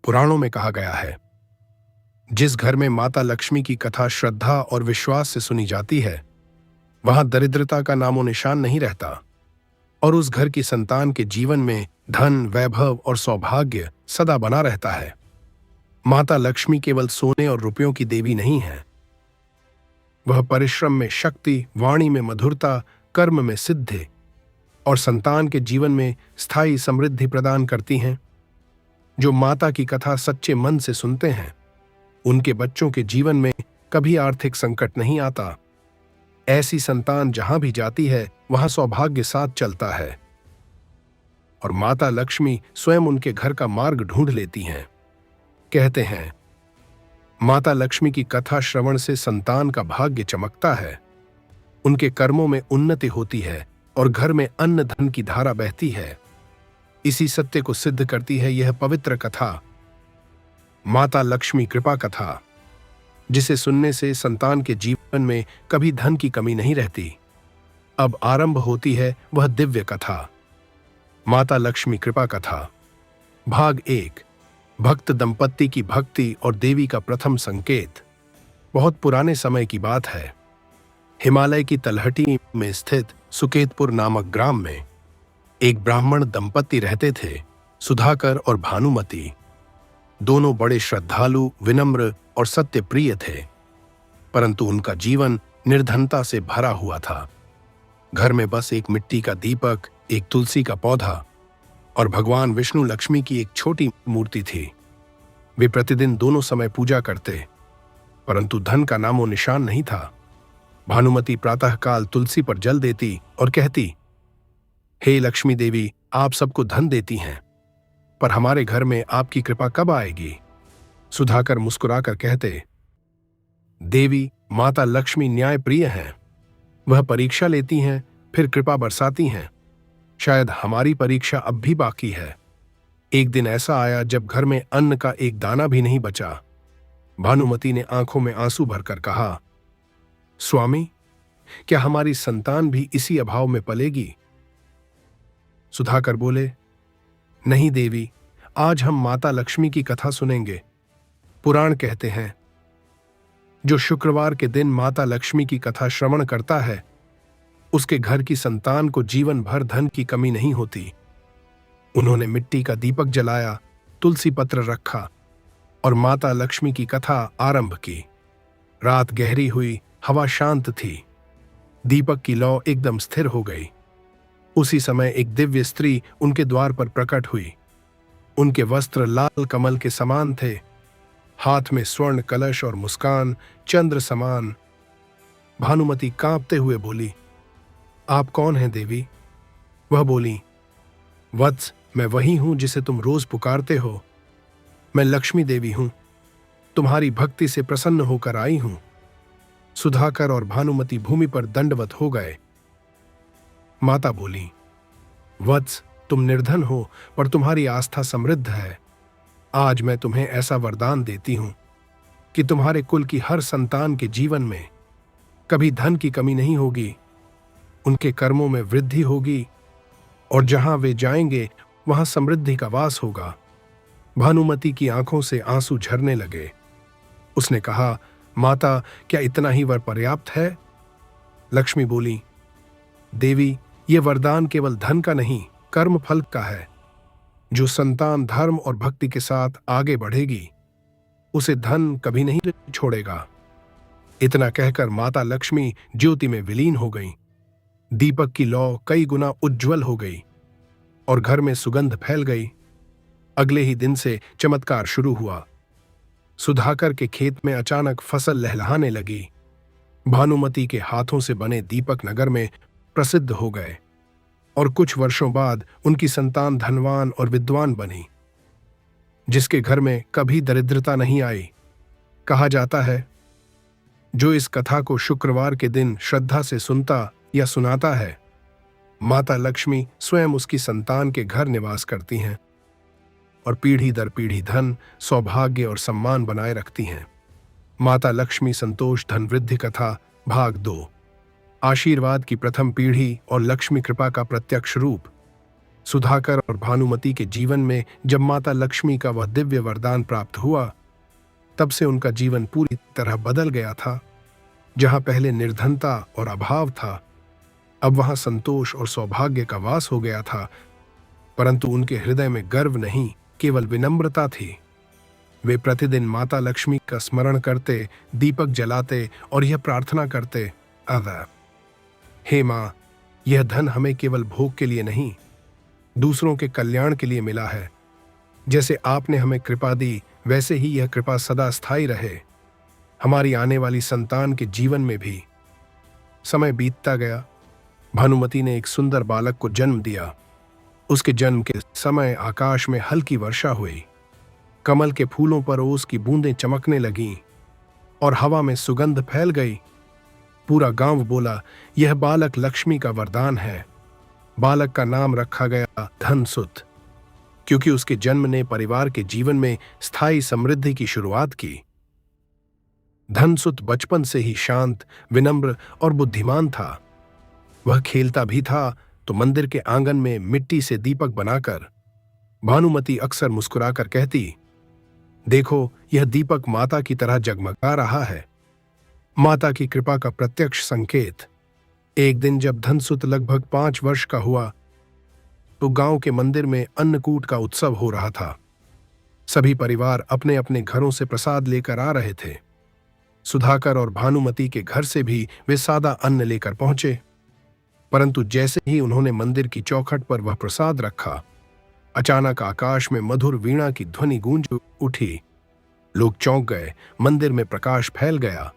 पुराणों में कहा गया है, जिस घर में माता लक्ष्मी की कथा श्रद्धा और विश्वास से सुनी जाती है, वहां दरिद्रता का नामो निशान नहीं रहता और उस घर की संतान के जीवन में धन, वैभव और सौभाग्य सदा बना रहता है। माता लक्ष्मी केवल सोने और रुपयों की देवी नहीं है। वह परिश्रम में शक्ति, वाणी में मधुरता, कर्म में सिद्धि और संतान के जीवन में स्थायी समृद्धि प्रदान करती हैं। जो माता की कथा सच्चे मन से सुनते हैं, उनके बच्चों के जीवन में कभी आर्थिक संकट नहीं आता। ऐसी संतान जहां भी जाती है, वहां सौभाग्य साथ चलता है और माता लक्ष्मी स्वयं उनके घर का मार्ग ढूंढ लेती हैं। कहते हैं, माता लक्ष्मी की कथा श्रवण से संतान का भाग्य चमकता है, उनके कर्मों में उन्नति होती है और घर में अन्न धन की धारा बहती है। इसी सत्य को सिद्ध करती है यह पवित्र कथा, माता लक्ष्मी कृपा कथा, जिसे सुनने से संतान के जीवन में कभी धन की कमी नहीं रहती। अब आरंभ होती है वह दिव्य कथा, माता लक्ष्मी कृपा कथा। भाग 1, भक्त दंपत्ति की भक्ति और देवी का प्रथम संकेत। बहुत पुराने समय की बात है। हिमालय की तलहटी में स्थित सुकेतपुर नामक ग्राम में एक ब्राह्मण दंपत्ति रहते थे, सुधाकर और भानुमती। दोनों बड़े श्रद्धालु, विनम्र और सत्य प्रिय थे, परंतु उनका जीवन निर्धनता से भरा हुआ था। घर में बस एक मिट्टी का दीपक, एक तुलसी का पौधा और भगवान विष्णु लक्ष्मी की एक छोटी मूर्ति थी। वे प्रतिदिन दोनों समय पूजा करते, परंतु धन का नामो निशान नहीं था। भानुमती प्रातःकाल तुलसी पर जल देती और कहती, हे लक्ष्मी देवी, आप सबको धन देती हैं, पर हमारे घर में आपकी कृपा कब आएगी? सुधाकर मुस्कुराकर कहते, देवी, माता लक्ष्मी न्याय प्रिय हैं। वह परीक्षा लेती हैं, फिर कृपा बरसाती हैं। शायद हमारी परीक्षा अब भी बाकी है। एक दिन ऐसा आया जब घर में अन्न का एक दाना भी नहीं बचा। भानुमती ने आंखों में आंसू भरकर कहा, स्वामी, क्या हमारी संतान भी इसी अभाव में पलेगी? सुधाकर बोले, नहीं देवी, आज हम माता लक्ष्मी की कथा सुनेंगे। पुराण कहते हैं, जो शुक्रवार के दिन माता लक्ष्मी की कथा श्रवण करता है, उसके घर की संतान को जीवन भर धन की कमी नहीं होती। उन्होंने मिट्टी का दीपक जलाया, तुलसी पत्र रखा और माता लक्ष्मी की कथा आरंभ की। रात गहरी हुई, हवा शांत थी। दीपक की लौ एकदम स्थिर हो गई। उसी समय एक दिव्य स्त्री उनके द्वार पर प्रकट हुई। उनके वस्त्र लाल कमल के समान थे, हाथ में स्वर्ण कलश और मुस्कान चंद्र समान। भानुमती कांपते हुए बोली, आप कौन हैं देवी? वह बोली, वत्स, मैं वही हूं जिसे तुम रोज पुकारते हो। मैं लक्ष्मी देवी हूं, तुम्हारी भक्ति से प्रसन्न होकर आई हूं। सुधाकर और भानुमती भूमि पर दंडवत हो गए। माता बोली, वत्स, तुम निर्धन हो, पर तुम्हारी आस्था समृद्ध है। आज मैं तुम्हें ऐसा वरदान देती हूं कि तुम्हारे कुल की हर संतान के जीवन में कभी धन की कमी नहीं होगी। उनके कर्मों में वृद्धि होगी और जहां वे जाएंगे वहां समृद्धि का वास होगा। भानुमती की आंखों से आंसू झरने लगे। उसने कहा, माता, क्या इतना ही वर पर्याप्त है? लक्ष्मी बोली, देवी, ये वरदान केवल धन का नहीं, कर्म फल का है। जो संतान धर्म और भक्ति के साथ आगे बढ़ेगी, उसे धन कभी नहीं छोड़ेगा। इतना कहकर माता लक्ष्मी ज्योति में विलीन हो गई। दीपक की लौ कई गुना उज्जवल हो गई और घर में सुगंध फैल गई। अगले ही दिन से चमत्कार शुरू हुआ। सुधाकर के खेत में अचानक फसल लहलहाने लगी। भानुमती के हाथों से बने दीपक नगर में प्रसिद्ध हो गए और कुछ वर्षों बाद उनकी संतान धनवान और विद्वान बनी, जिसके घर में कभी दरिद्रता नहीं आई। कहा जाता है, जो इस कथा को शुक्रवार के दिन श्रद्धा से सुनता या सुनाता है, माता लक्ष्मी स्वयं उसकी संतान के घर निवास करती हैं और पीढ़ी दर पीढ़ी धन, सौभाग्य और सम्मान बनाए रखती हैं। माता लक्ष्मी संतोष धन वृद्धि कथा भाग 2। आशीर्वाद की प्रथम पीढ़ी और लक्ष्मी कृपा का प्रत्यक्ष रूप। सुधाकर और भानुमति के जीवन में जब माता लक्ष्मी का वह दिव्य वरदान प्राप्त हुआ, तब से उनका जीवन पूरी तरह बदल गया था। जहां पहले निर्धनता और अभाव था, अब वहां संतोष और सौभाग्य का वास हो गया था। परंतु उनके हृदय में गर्व नहीं, केवल विनम्रता थी। वे प्रतिदिन माता लक्ष्मी का स्मरण करते, दीपक जलाते और यह प्रार्थना करते, अदा हे मां, यह धन हमें केवल भोग के लिए नहीं, दूसरों के कल्याण के लिए मिला है। जैसे आपने हमें कृपा दी, वैसे ही यह कृपा सदा स्थायी रहे हमारी आने वाली संतान के जीवन में भी। समय बीतता गया। भानुमति ने एक सुंदर बालक को जन्म दिया। उसके जन्म के समय आकाश में हल्की वर्षा हुई। कमल के फूलों पर ओस की बूंदें चमकने लगीं और हवा में सुगंध फैल गई। पूरा गांव बोला, यह बालक लक्ष्मी का वरदान है। बालक का नाम रखा गया धनसुत, क्योंकि उसके जन्म ने परिवार के जीवन में स्थायी समृद्धि की शुरुआत की। धनसुत बचपन से ही शांत, विनम्र और बुद्धिमान था। वह खेलता भी था तो मंदिर के आंगन में मिट्टी से दीपक बनाकर। भानुमति अक्सर मुस्कुराकर कहती, देखो, यह दीपक माता की तरह जगमगा रहा है, माता की कृपा का प्रत्यक्ष संकेत। एक दिन जब धनसुत लगभग 5 वर्ष का हुआ, तो गांव के मंदिर में अन्नकूट का उत्सव हो रहा था। सभी परिवार अपने अपने घरों से प्रसाद लेकर आ रहे थे। सुधाकर और भानुमति के घर से भी वे सादा अन्न लेकर पहुंचे। परंतु जैसे ही उन्होंने मंदिर की चौखट पर वह प्रसाद रखा, अचानक आकाश में मधुर वीणा की ध्वनि गूंज उठी। लोग चौंक गए। मंदिर में प्रकाश फैल गया।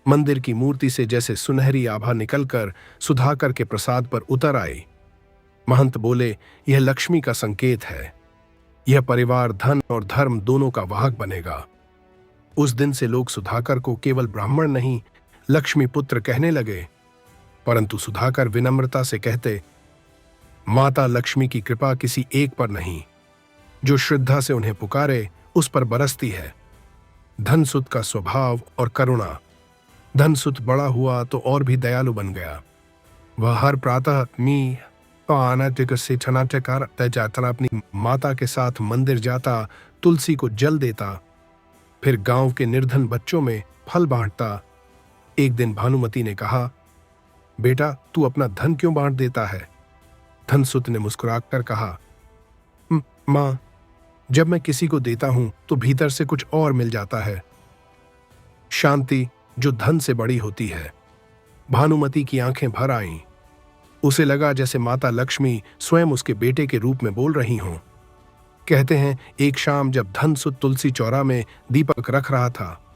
मंदिर की मूर्ति से जैसे सुनहरी आभा निकलकर सुधाकर के प्रसाद पर उतर आई। महंत बोले, यह लक्ष्मी का संकेत है। यह परिवार धन और धर्म दोनों का वाहक बनेगा। उस दिन से लोग सुधाकर को केवल ब्राह्मण नहीं, लक्ष्मी पुत्र कहने लगे। परंतु सुधाकर विनम्रता से कहते, माता लक्ष्मी की कृपा किसी एक पर नहीं, जो श्रद्धा से उन्हें पुकारे उस पर बरसती है। धनसुत का स्वभाव और करुणा। धनसुत बड़ा हुआ तो और भी दयालु बन गया। वह हर प्रातः जाता, अपनी माता के साथ मंदिर जाता, तुलसी को जल देता, फिर गांव के निर्धन बच्चों में फल बांटता। एक दिन भानुमति ने कहा, बेटा, तू अपना धन क्यों बांट देता है? धनसुत ने मुस्कुराकर कहा, मां, जब मैं किसी को देता हूं तो भीतर से कुछ और मिल जाता है, शांति जो धन से बड़ी होती है। भानुमति की आंखें भर आईं। उसे लगा जैसे माता लक्ष्मी स्वयं उसके बेटे के रूप में बोल रही हों। कहते हैं, एक शाम जब धनसुत तुलसी चौरा में दीपक रख रहा था,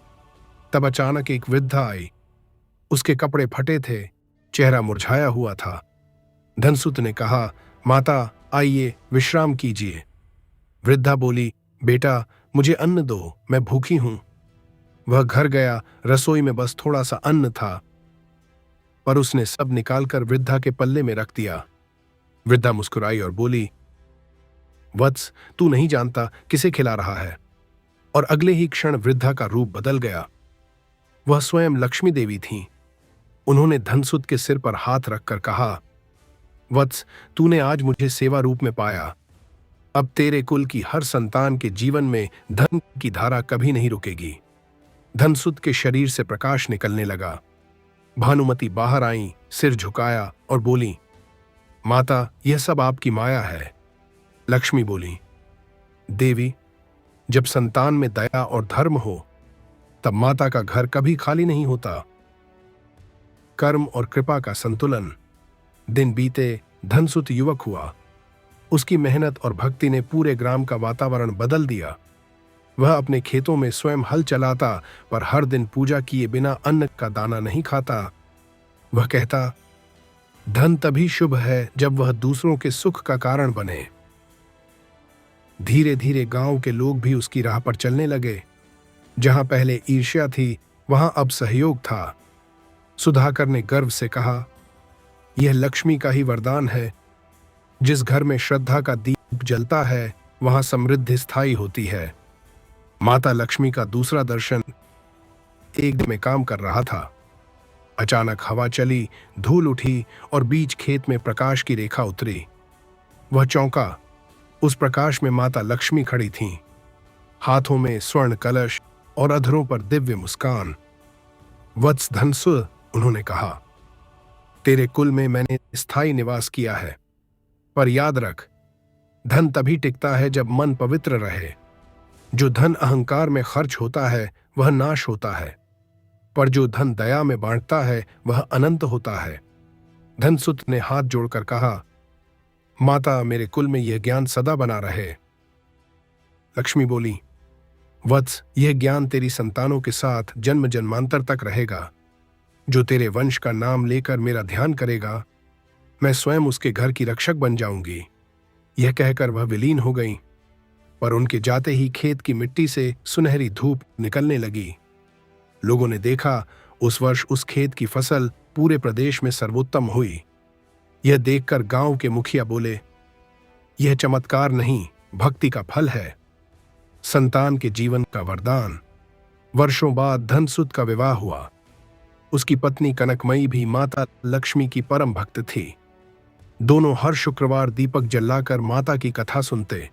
तब अचानक एक वृद्धा आई। उसके कपड़े फटे थे, चेहरा मुरझाया हुआ था। धनसुत ने कहा, माता आइए, विश्राम कीजिए। वृद्धा बोली, बेटा, मुझे अन्न दो, मैं भूखी हूं। वह घर गया। रसोई में बस थोड़ा सा अन्न था, पर उसने सब निकालकर वृद्धा के पल्ले में रख दिया। वृद्धा मुस्कुराई और बोली, वत्स, तू नहीं जानता किसे खिला रहा है। और अगले ही क्षण वृद्धा का रूप बदल गया। वह स्वयं लक्ष्मी देवी थीं। उन्होंने धनसुत के सिर पर हाथ रखकर कहा, वत्स, तूने आज मुझे सेवा रूप में पाया। अब तेरे कुल की हर संतान के जीवन में धन की धारा कभी नहीं रुकेगी। धनसुत के शरीर से प्रकाश निकलने लगा। भानुमति बाहर आई, सिर झुकाया और बोली, माता, यह सब आपकी माया है। लक्ष्मी बोली, देवी, जब संतान में दया और धर्म हो, तब माता का घर कभी खाली नहीं होता। कर्म और कृपा का संतुलन। दिन बीते, धनसुत युवक हुआ। उसकी मेहनत और भक्ति ने पूरे ग्राम का वातावरण बदल दिया। वह अपने खेतों में स्वयं हल चलाता, पर हर दिन पूजा किए बिना अन्न का दाना नहीं खाता। वह कहता, धन तभी शुभ है जब वह दूसरों के सुख का कारण बने। धीरे धीरे गांव के लोग भी उसकी राह पर चलने लगे। जहां पहले ईर्ष्या थी, वहां अब सहयोग था। सुधाकर ने गर्व से कहा, यह लक्ष्मी का ही वरदान है। जिस घर में श्रद्धा का दीप जलता है, वहां समृद्धि स्थायी होती है। माता लक्ष्मी का दूसरा दर्शन एक दिन में काम कर रहा था। अचानक हवा चली, धूल उठी और बीच खेत में प्रकाश की रेखा उतरी। वह चौंका। उस प्रकाश में माता लक्ष्मी खड़ी थीं, हाथों में स्वर्ण कलश और अधरों पर दिव्य मुस्कान। वत्स धनसु, उन्होंने कहा, तेरे कुल में मैंने स्थायी निवास किया है, पर याद रख, धन तभी टिकता है जब मन पवित्र रहे। जो धन अहंकार में खर्च होता है वह नाश होता है, पर जो धन दया में बांटता है वह अनंत होता है। धनसुत ने हाथ जोड़कर कहा, माता, मेरे कुल में यह ज्ञान सदा बना रहे। लक्ष्मी बोली, वत्स, यह ज्ञान तेरी संतानों के साथ जन्म जन्मांतर तक रहेगा। जो तेरे वंश का नाम लेकर मेरा ध्यान करेगा, मैं स्वयं उसके घर की रक्षक बन जाऊंगी। यह कहकर वह विलीन हो गई, पर उनके जाते ही खेत की मिट्टी से सुनहरी धूप निकलने लगी। लोगों ने देखा, उस वर्ष उस खेत की फसल पूरे प्रदेश में सर्वोत्तम हुई। यह देखकर गांव के मुखिया बोले, यह चमत्कार नहीं, भक्ति का फल है, संतान के जीवन का वरदान। वर्षों बाद धनसुत का विवाह हुआ। उसकी पत्नी कनकमयी भी माता लक्ष्मी की परम भक्त थी। दोनों हर शुक्रवार दीपक जलाकर माता की कथा सुनते।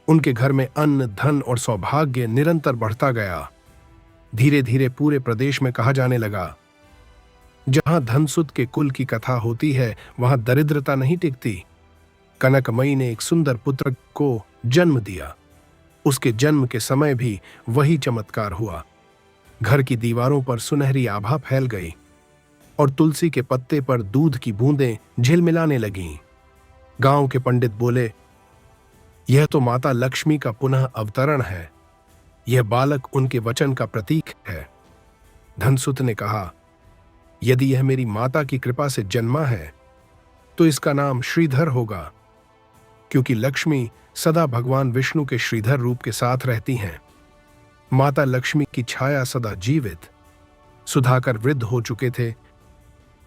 उनके घर में अन्न, धन और सौभाग्य निरंतर बढ़ता गया। धीरे धीरे पूरे प्रदेश में कहा जाने लगा, जहां धनसुत के कुल की कथा होती है वहां दरिद्रता नहीं टिकती। कनकमयी ने एक सुंदर पुत्र को जन्म दिया। उसके जन्म के समय भी वही चमत्कार हुआ। घर की दीवारों पर सुनहरी आभा फैल गई और तुलसी के पत्ते पर दूध की बूंदें झिलमिलाने लगीं। गांव के पंडित बोले, यह तो माता लक्ष्मी का पुनः अवतरण है। यह बालक उनके वचन का प्रतीक है। धनसुत ने कहा, यदि यह मेरी माता की कृपा से जन्मा है तो इसका नाम श्रीधर होगा, क्योंकि लक्ष्मी सदा भगवान विष्णु के श्रीधर रूप के साथ रहती हैं। माता लक्ष्मी की छाया सदा जीवित। सुधाकर वृद्ध हो चुके थे,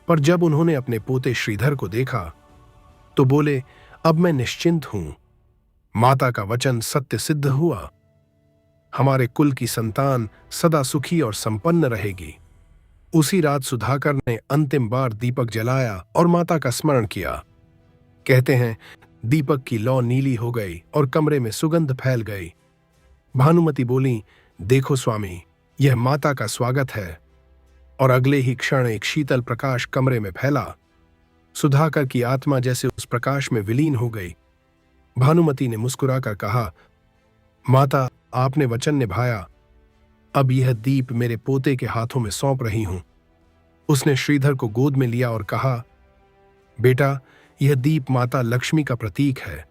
पर जब उन्होंने अपने पोते श्रीधर को देखा तो बोले, अब मैं निश्चिंत हूं। माता का वचन सत्य सिद्ध हुआ। हमारे कुल की संतान सदा सुखी और संपन्न रहेगी। उसी रात सुधाकर ने अंतिम बार दीपक जलाया और माता का स्मरण किया। कहते हैं, दीपक की लौ नीली हो गई और कमरे में सुगंध फैल गई। भानुमति बोली, देखो स्वामी, यह माता का स्वागत है। और अगले ही क्षण एक शीतल प्रकाश कमरे में फैला। सुधाकर की आत्मा जैसे उस प्रकाश में विलीन हो गई। भानुमति ने मुस्कुराकर कहा, माता, आपने वचन निभाया। अब यह दीप मेरे पोते के हाथों में सौंप रही हूं। उसने श्रीधर को गोद में लिया और कहा, बेटा, यह दीप माता लक्ष्मी का प्रतीक है।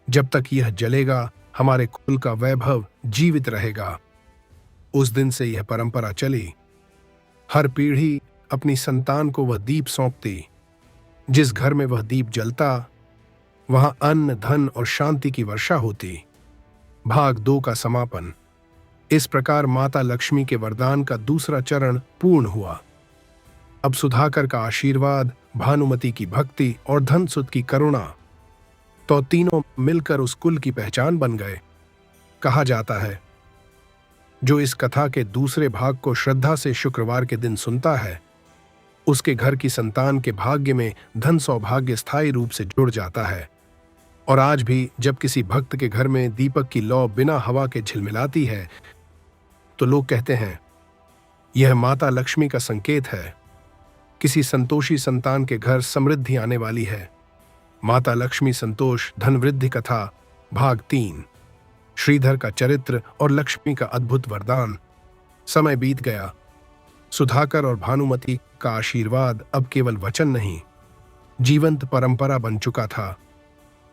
जब तक यह जलेगा हमारे कुल का वैभव जीवित रहेगा। उस दिन से यह परंपरा चली। हर पीढ़ी अपनी संतान को वह दीप सौंपती। जिस घर में वह दीप जलता वहां अन्न, धन और शांति की वर्षा होती। भाग 2 का समापन। इस प्रकार माता लक्ष्मी के वरदान का दूसरा चरण पूर्ण हुआ। अब सुधाकर का आशीर्वाद, भानुमति की भक्ति और धनसुत की करुणा, तो तीनों मिलकर उस कुल की पहचान बन गए। कहा जाता है, जो इस कथा के दूसरे भाग को श्रद्धा से शुक्रवार के दिन सुनता है, उसके घर की संतान के भाग्य में धन सौभाग्य स्थायी रूप से जुड़ जाता है। और आज भी जब किसी भक्त के घर में दीपक की लौ बिना हवा के झिलमिलाती है तो लोग कहते हैं, यह माता लक्ष्मी का संकेत है। किसी संतोषी संतान के घर समृद्धि आने वाली है। माता लक्ष्मी संतोष धन वृद्धि कथा, भाग 3। श्रीधर का चरित्र और लक्ष्मी का अद्भुत वरदान। समय बीत गया। सुधाकर और भानुमति का आशीर्वाद अब केवल वचन नहीं, जीवंत परंपरा बन चुका था।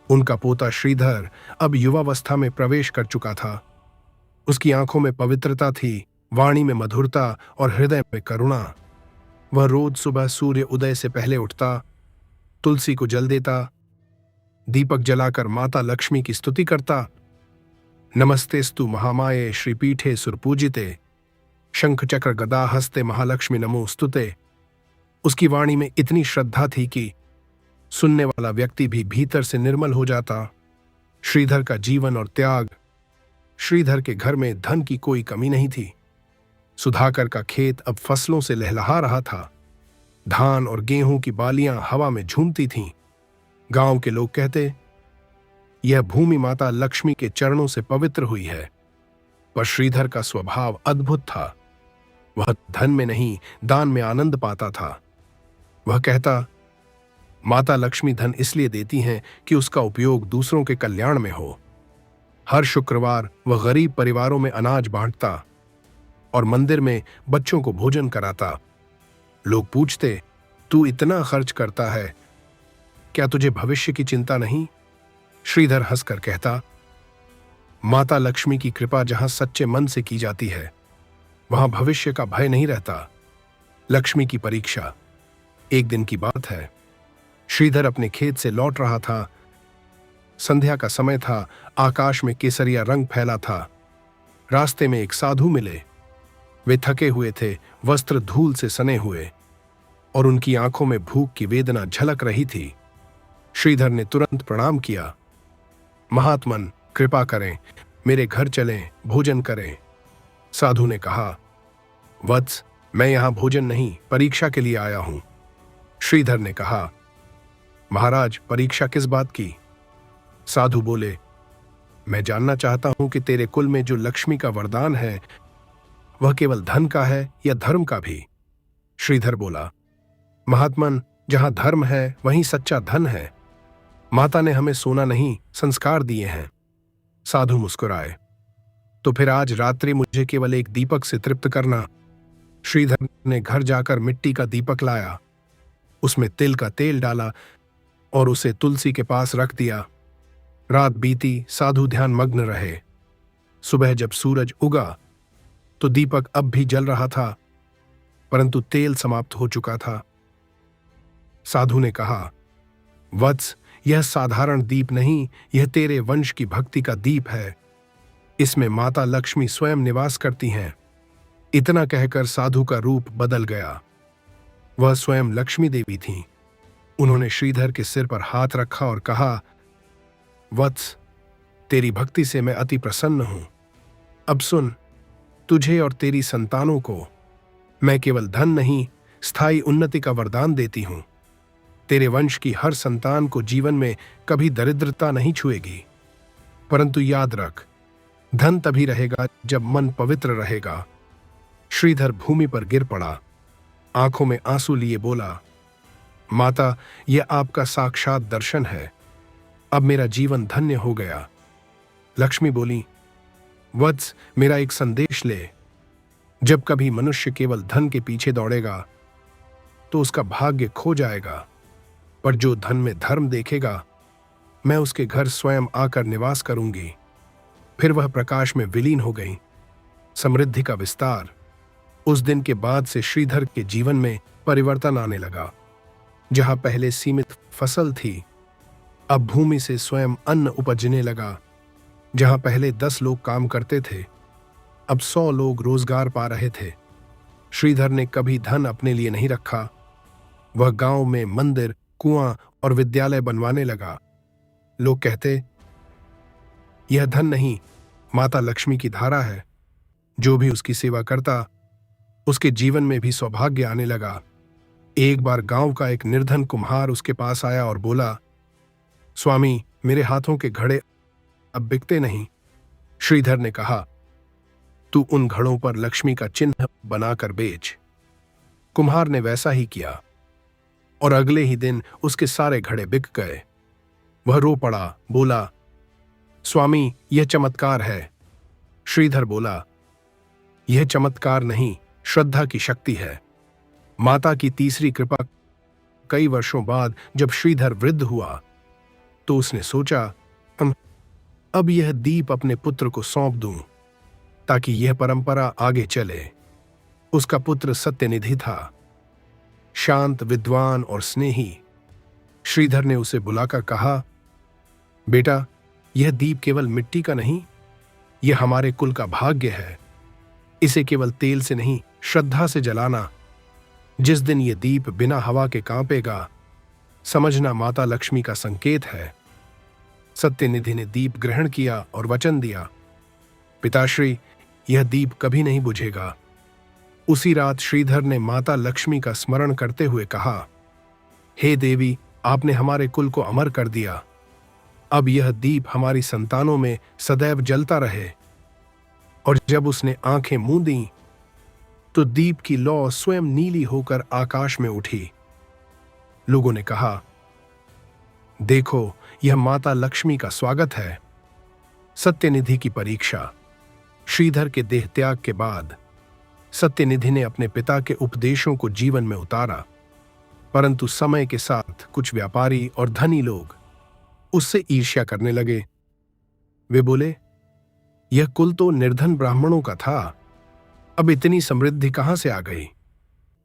उनका पोता श्रीधर अब युवावस्था में प्रवेश कर चुका था। उसकी आंखों में पवित्रता थी, वाणी में मधुरता और हृदय में करुणा। वह रोज सुबह सूर्य उदय से पहले उठता, तुलसी को जल देता, दीपक जलाकर माता लक्ष्मी की स्तुति करता। नमस्तेस्तु महामाये श्रीपीठे सुरपूजिते, शंख चक्र गदा हस्ते महालक्ष्मी नमोस्तुते। उसकी वाणी में इतनी श्रद्धा थी कि सुनने वाला व्यक्ति भी भीतर से निर्मल हो जाता। श्रीधर का जीवन और त्याग। श्रीधर के घर में धन की कोई कमी नहीं थी। सुधाकर का खेत अब फसलों से लहलहा रहा था। धान और गेहूं की बालियां हवा में झूमती थीं। गांव के लोग कहते, यह भूमि माता लक्ष्मी के चरणों से पवित्र हुई है। पर श्रीधर का स्वभाव अद्भुत था। वह धन में नहीं, दान में आनंद पाता था। वह कहता, माता लक्ष्मी धन इसलिए देती हैं कि उसका उपयोग दूसरों के कल्याण में हो। हर शुक्रवार वह गरीब परिवारों में अनाज बांटता और मंदिर में बच्चों को भोजन कराता। लोग पूछते, तू इतना खर्च करता है, क्या तुझे भविष्य की चिंता नहीं? श्रीधर हंसकर कहता, माता लक्ष्मी की कृपा जहां सच्चे मन से की जाती है, वहां भविष्य का भय नहीं रहता। लक्ष्मी की परीक्षा। एक दिन की बात है। श्रीधर अपने खेत से लौट रहा था। संध्या का समय था। आकाश में केसरिया रंग फैला था। रास्ते में एक साधु मिले। वे थके हुए थे, वस्त्र धूल से सने हुए, और उनकी आंखों में भूख की वेदना झलक रही थी। श्रीधर ने तुरंत प्रणाम किया। महात्मन, कृपा करें, मेरे घर चलें, भोजन करें। साधु ने कहा, वत्स, मैं यहां भोजन नहीं, परीक्षा के लिए आया हूं। श्रीधर ने कहा, महाराज, परीक्षा किस बात की? साधु बोले, मैं जानना चाहता हूं कि तेरे कुल में जो लक्ष्मी का वरदान है, वह केवल धन का है या धर्म का भी? श्रीधर बोला, महात्मन, जहां धर्म है वहीं सच्चा धन है। माता ने हमें सोना नहीं, संस्कार दिए हैं। साधु मुस्कुराए। तो फिर आज रात्रि मुझे केवल एक दीपक से तृप्त करना। श्रीधर ने घर जाकर मिट्टी का दीपक लाया, उसमें तिल का तेल डाला और उसे तुलसी के पास रख दिया। रात बीती, साधु ध्यान मग्न रहे। सुबह जब सूरज उगा तो दीपक अब भी जल रहा था, परंतु तेल समाप्त हो चुका था। साधु ने कहा, वत्स, यह साधारण दीप नहीं, यह तेरे वंश की भक्ति का दीप है। इसमें माता लक्ष्मी स्वयं निवास करती हैं। इतना कहकर साधु का रूप बदल गया। वह स्वयं लक्ष्मी देवी थीं। उन्होंने श्रीधर के सिर पर हाथ रखा और कहा, वत्स, तेरी भक्ति से मैं अति प्रसन्न हूं। अब सुन, तुझे और तेरी संतानों को मैं केवल धन नहीं, स्थायी उन्नति का वरदान देती हूं। तेरे वंश की हर संतान को जीवन में कभी दरिद्रता नहीं छुएगी। परंतु याद रख, धन तभी रहेगा जब मन पवित्र रहेगा। श्रीधर भूमि पर गिर पड़ा। आंखों में आंसू लिए बोला, माता, यह आपका साक्षात दर्शन है। अब मेरा जीवन धन्य हो गया। लक्ष्मी बोली, वत्स, मेरा एक संदेश ले। जब कभी मनुष्य केवल धन के पीछे दौड़ेगा तो उसका भाग्य खो जाएगा, पर जो धन में धर्म देखेगा, मैं उसके घर स्वयं आकर निवास करूंगी। फिर वह प्रकाश में विलीन हो गई। समृद्धि का विस्तार। उस दिन के बाद से श्रीधर के जीवन में परिवर्तन आने लगा। जहां पहले सीमित फसल थी, अब भूमि से स्वयं अन्न उपजने लगा। जहां पहले 10 लोग काम करते थे, अब 100 लोग रोजगार पा रहे थे। श्रीधर ने कभी धन अपने लिए नहीं रखा। वह गांव में मंदिर, कुआं और विद्यालय बनवाने लगा। लोग कहते, यह धन नहीं, माता लक्ष्मी की धारा है। जो भी उसकी सेवा करता, उसके जीवन में भी सौभाग्य आने लगा। एक बार गांव का एक निर्धन कुम्हार उसके पास आया और बोला, स्वामी, मेरे हाथों के घड़े अब बिकते नहीं। श्रीधर ने कहा, तू उन घड़ों पर लक्ष्मी का चिन्ह बनाकर बेच। कुम्हार ने वैसा ही किया और अगले ही दिन उसके सारे घड़े बिक गए। वह रो पड़ा, बोला, स्वामी, यह चमत्कार है। श्रीधर बोला, यह चमत्कार नहीं, श्रद्धा की शक्ति है। माता की तीसरी कृपा। कई वर्षों बाद जब श्रीधर वृद्ध हुआ तो उसने सोचा, अब यह दीप अपने पुत्र को सौंप दूं ताकि यह परंपरा आगे चले। उसका पुत्र सत्यनिधि था, शांत, विद्वान और स्नेही। श्रीधर ने उसे बुलाकर कहा, बेटा, यह दीप केवल मिट्टी का नहीं, यह हमारे कुल का भाग्य है। इसे केवल तेल से नहीं, श्रद्धा से जलाना। जिस दिन यह दीप बिना हवा के कांपेगा, समझना माता लक्ष्मी का संकेत है। सत्यनिधि ने दीप ग्रहण किया और वचन दिया, पिताश्री, यह दीप कभी नहीं बुझेगा। उसी रात श्रीधर ने माता लक्ष्मी का स्मरण करते हुए कहा, हे देवी, आपने हमारे कुल को अमर कर दिया। अब यह दीप हमारी संतानों में सदैव जलता रहे। और जब उसने आंखें मूंदी तो दीप की लौ स्वयं नीली होकर आकाश में उठी। लोगों ने कहा, देखो, यह माता लक्ष्मी का स्वागत है। सत्यनिधि की परीक्षा। श्रीधर के देह त्याग के बाद सत्यनिधि ने अपने पिता के उपदेशों को जीवन में उतारा, परंतु समय के साथ कुछ व्यापारी और धनी लोग उससे ईर्ष्या करने लगे। वे बोले, यह कुल तो निर्धन ब्राह्मणों का था, अब इतनी समृद्धि कहां से आ गई।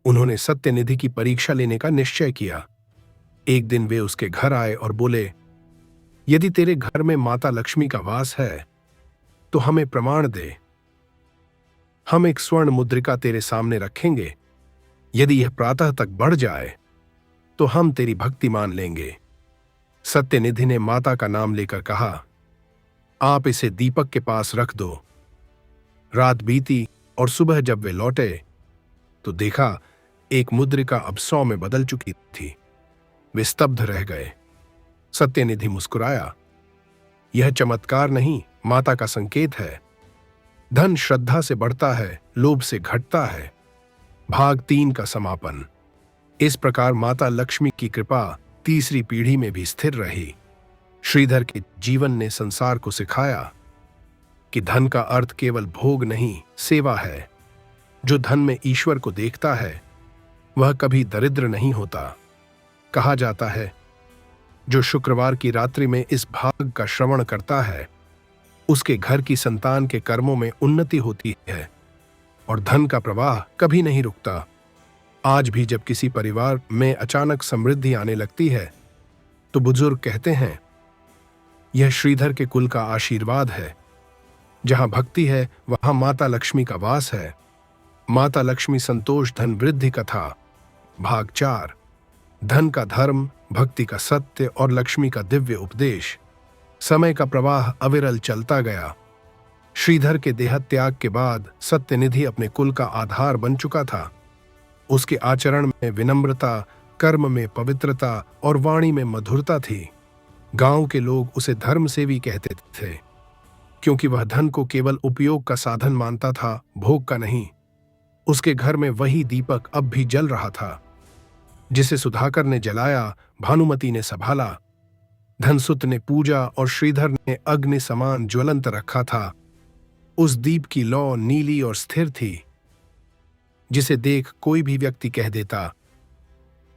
उन्होंने सत्यनिधि की परीक्षा लेने का निश्चय किया। एक दिन वे उसके घर आए और बोले, यदि तेरे घर में माता लक्ष्मी का वास है तो हमें प्रमाण दे। हम एक स्वर्ण मुद्रिका तेरे सामने रखेंगे। यदि यह प्रातः तक बढ़ जाए तो हम तेरी भक्ति मान लेंगे। सत्यनिधि ने माता का नाम लेकर कहा, आप इसे दीपक के पास रख दो। रात बीती और सुबह जब वे लौटे तो देखा एक मुद्रिका अब 100 में बदल चुकी थी। वे स्तब्ध रह गए। सत्यनिधि मुस्कुराया, यह चमत्कार नहीं, माता का संकेत है। धन श्रद्धा से बढ़ता है, लोभ से घटता है। भाग 3 का समापन। इस प्रकार माता लक्ष्मी की कृपा तीसरी पीढ़ी में भी स्थिर रही। श्रीधर के जीवन ने संसार को सिखाया कि धन का अर्थ केवल भोग नहीं, सेवा है। जो धन में ईश्वर को देखता है वह कभी दरिद्र नहीं होता। कहा जाता है, जो शुक्रवार की रात्रि में इस भाग का श्रवण करता है उसके घर की संतान के कर्मों में उन्नति होती है और धन का प्रवाह कभी नहीं रुकता। आज भी जब किसी परिवार में अचानक समृद्धि आने लगती है तो बुजुर्ग कहते हैं, यह श्रीधर के कुल का आशीर्वाद है। जहां भक्ति है वहां माता लक्ष्मी का वास है। माता लक्ष्मी संतोष धन वृद्धि कथा। भाग 4। धन का धर्म, भक्ति का सत्य और लक्ष्मी का दिव्य उपदेश। समय का प्रवाह अविरल चलता गया। श्रीधर के देहत्याग के बाद सत्यनिधि अपने कुल का आधार बन चुका था। उसके आचरण में विनम्रता, कर्म में पवित्रता और वाणी में मधुरता थी। गांव के लोग उसे धर्मसेवी कहते थे, क्योंकि वह धन को केवल उपयोग का साधन मानता था, भोग का नहीं। उसके घर में वही दीपक अब भी जल रहा था जिसे सुधाकर ने जलाया, भानुमति ने संभाला, धनसुत ने पूजा और श्रीधर ने अग्नि समान ज्वलंत रखा था। उस दीप की लौ नीली और स्थिर थी, जिसे देख कोई भी व्यक्ति कह देता,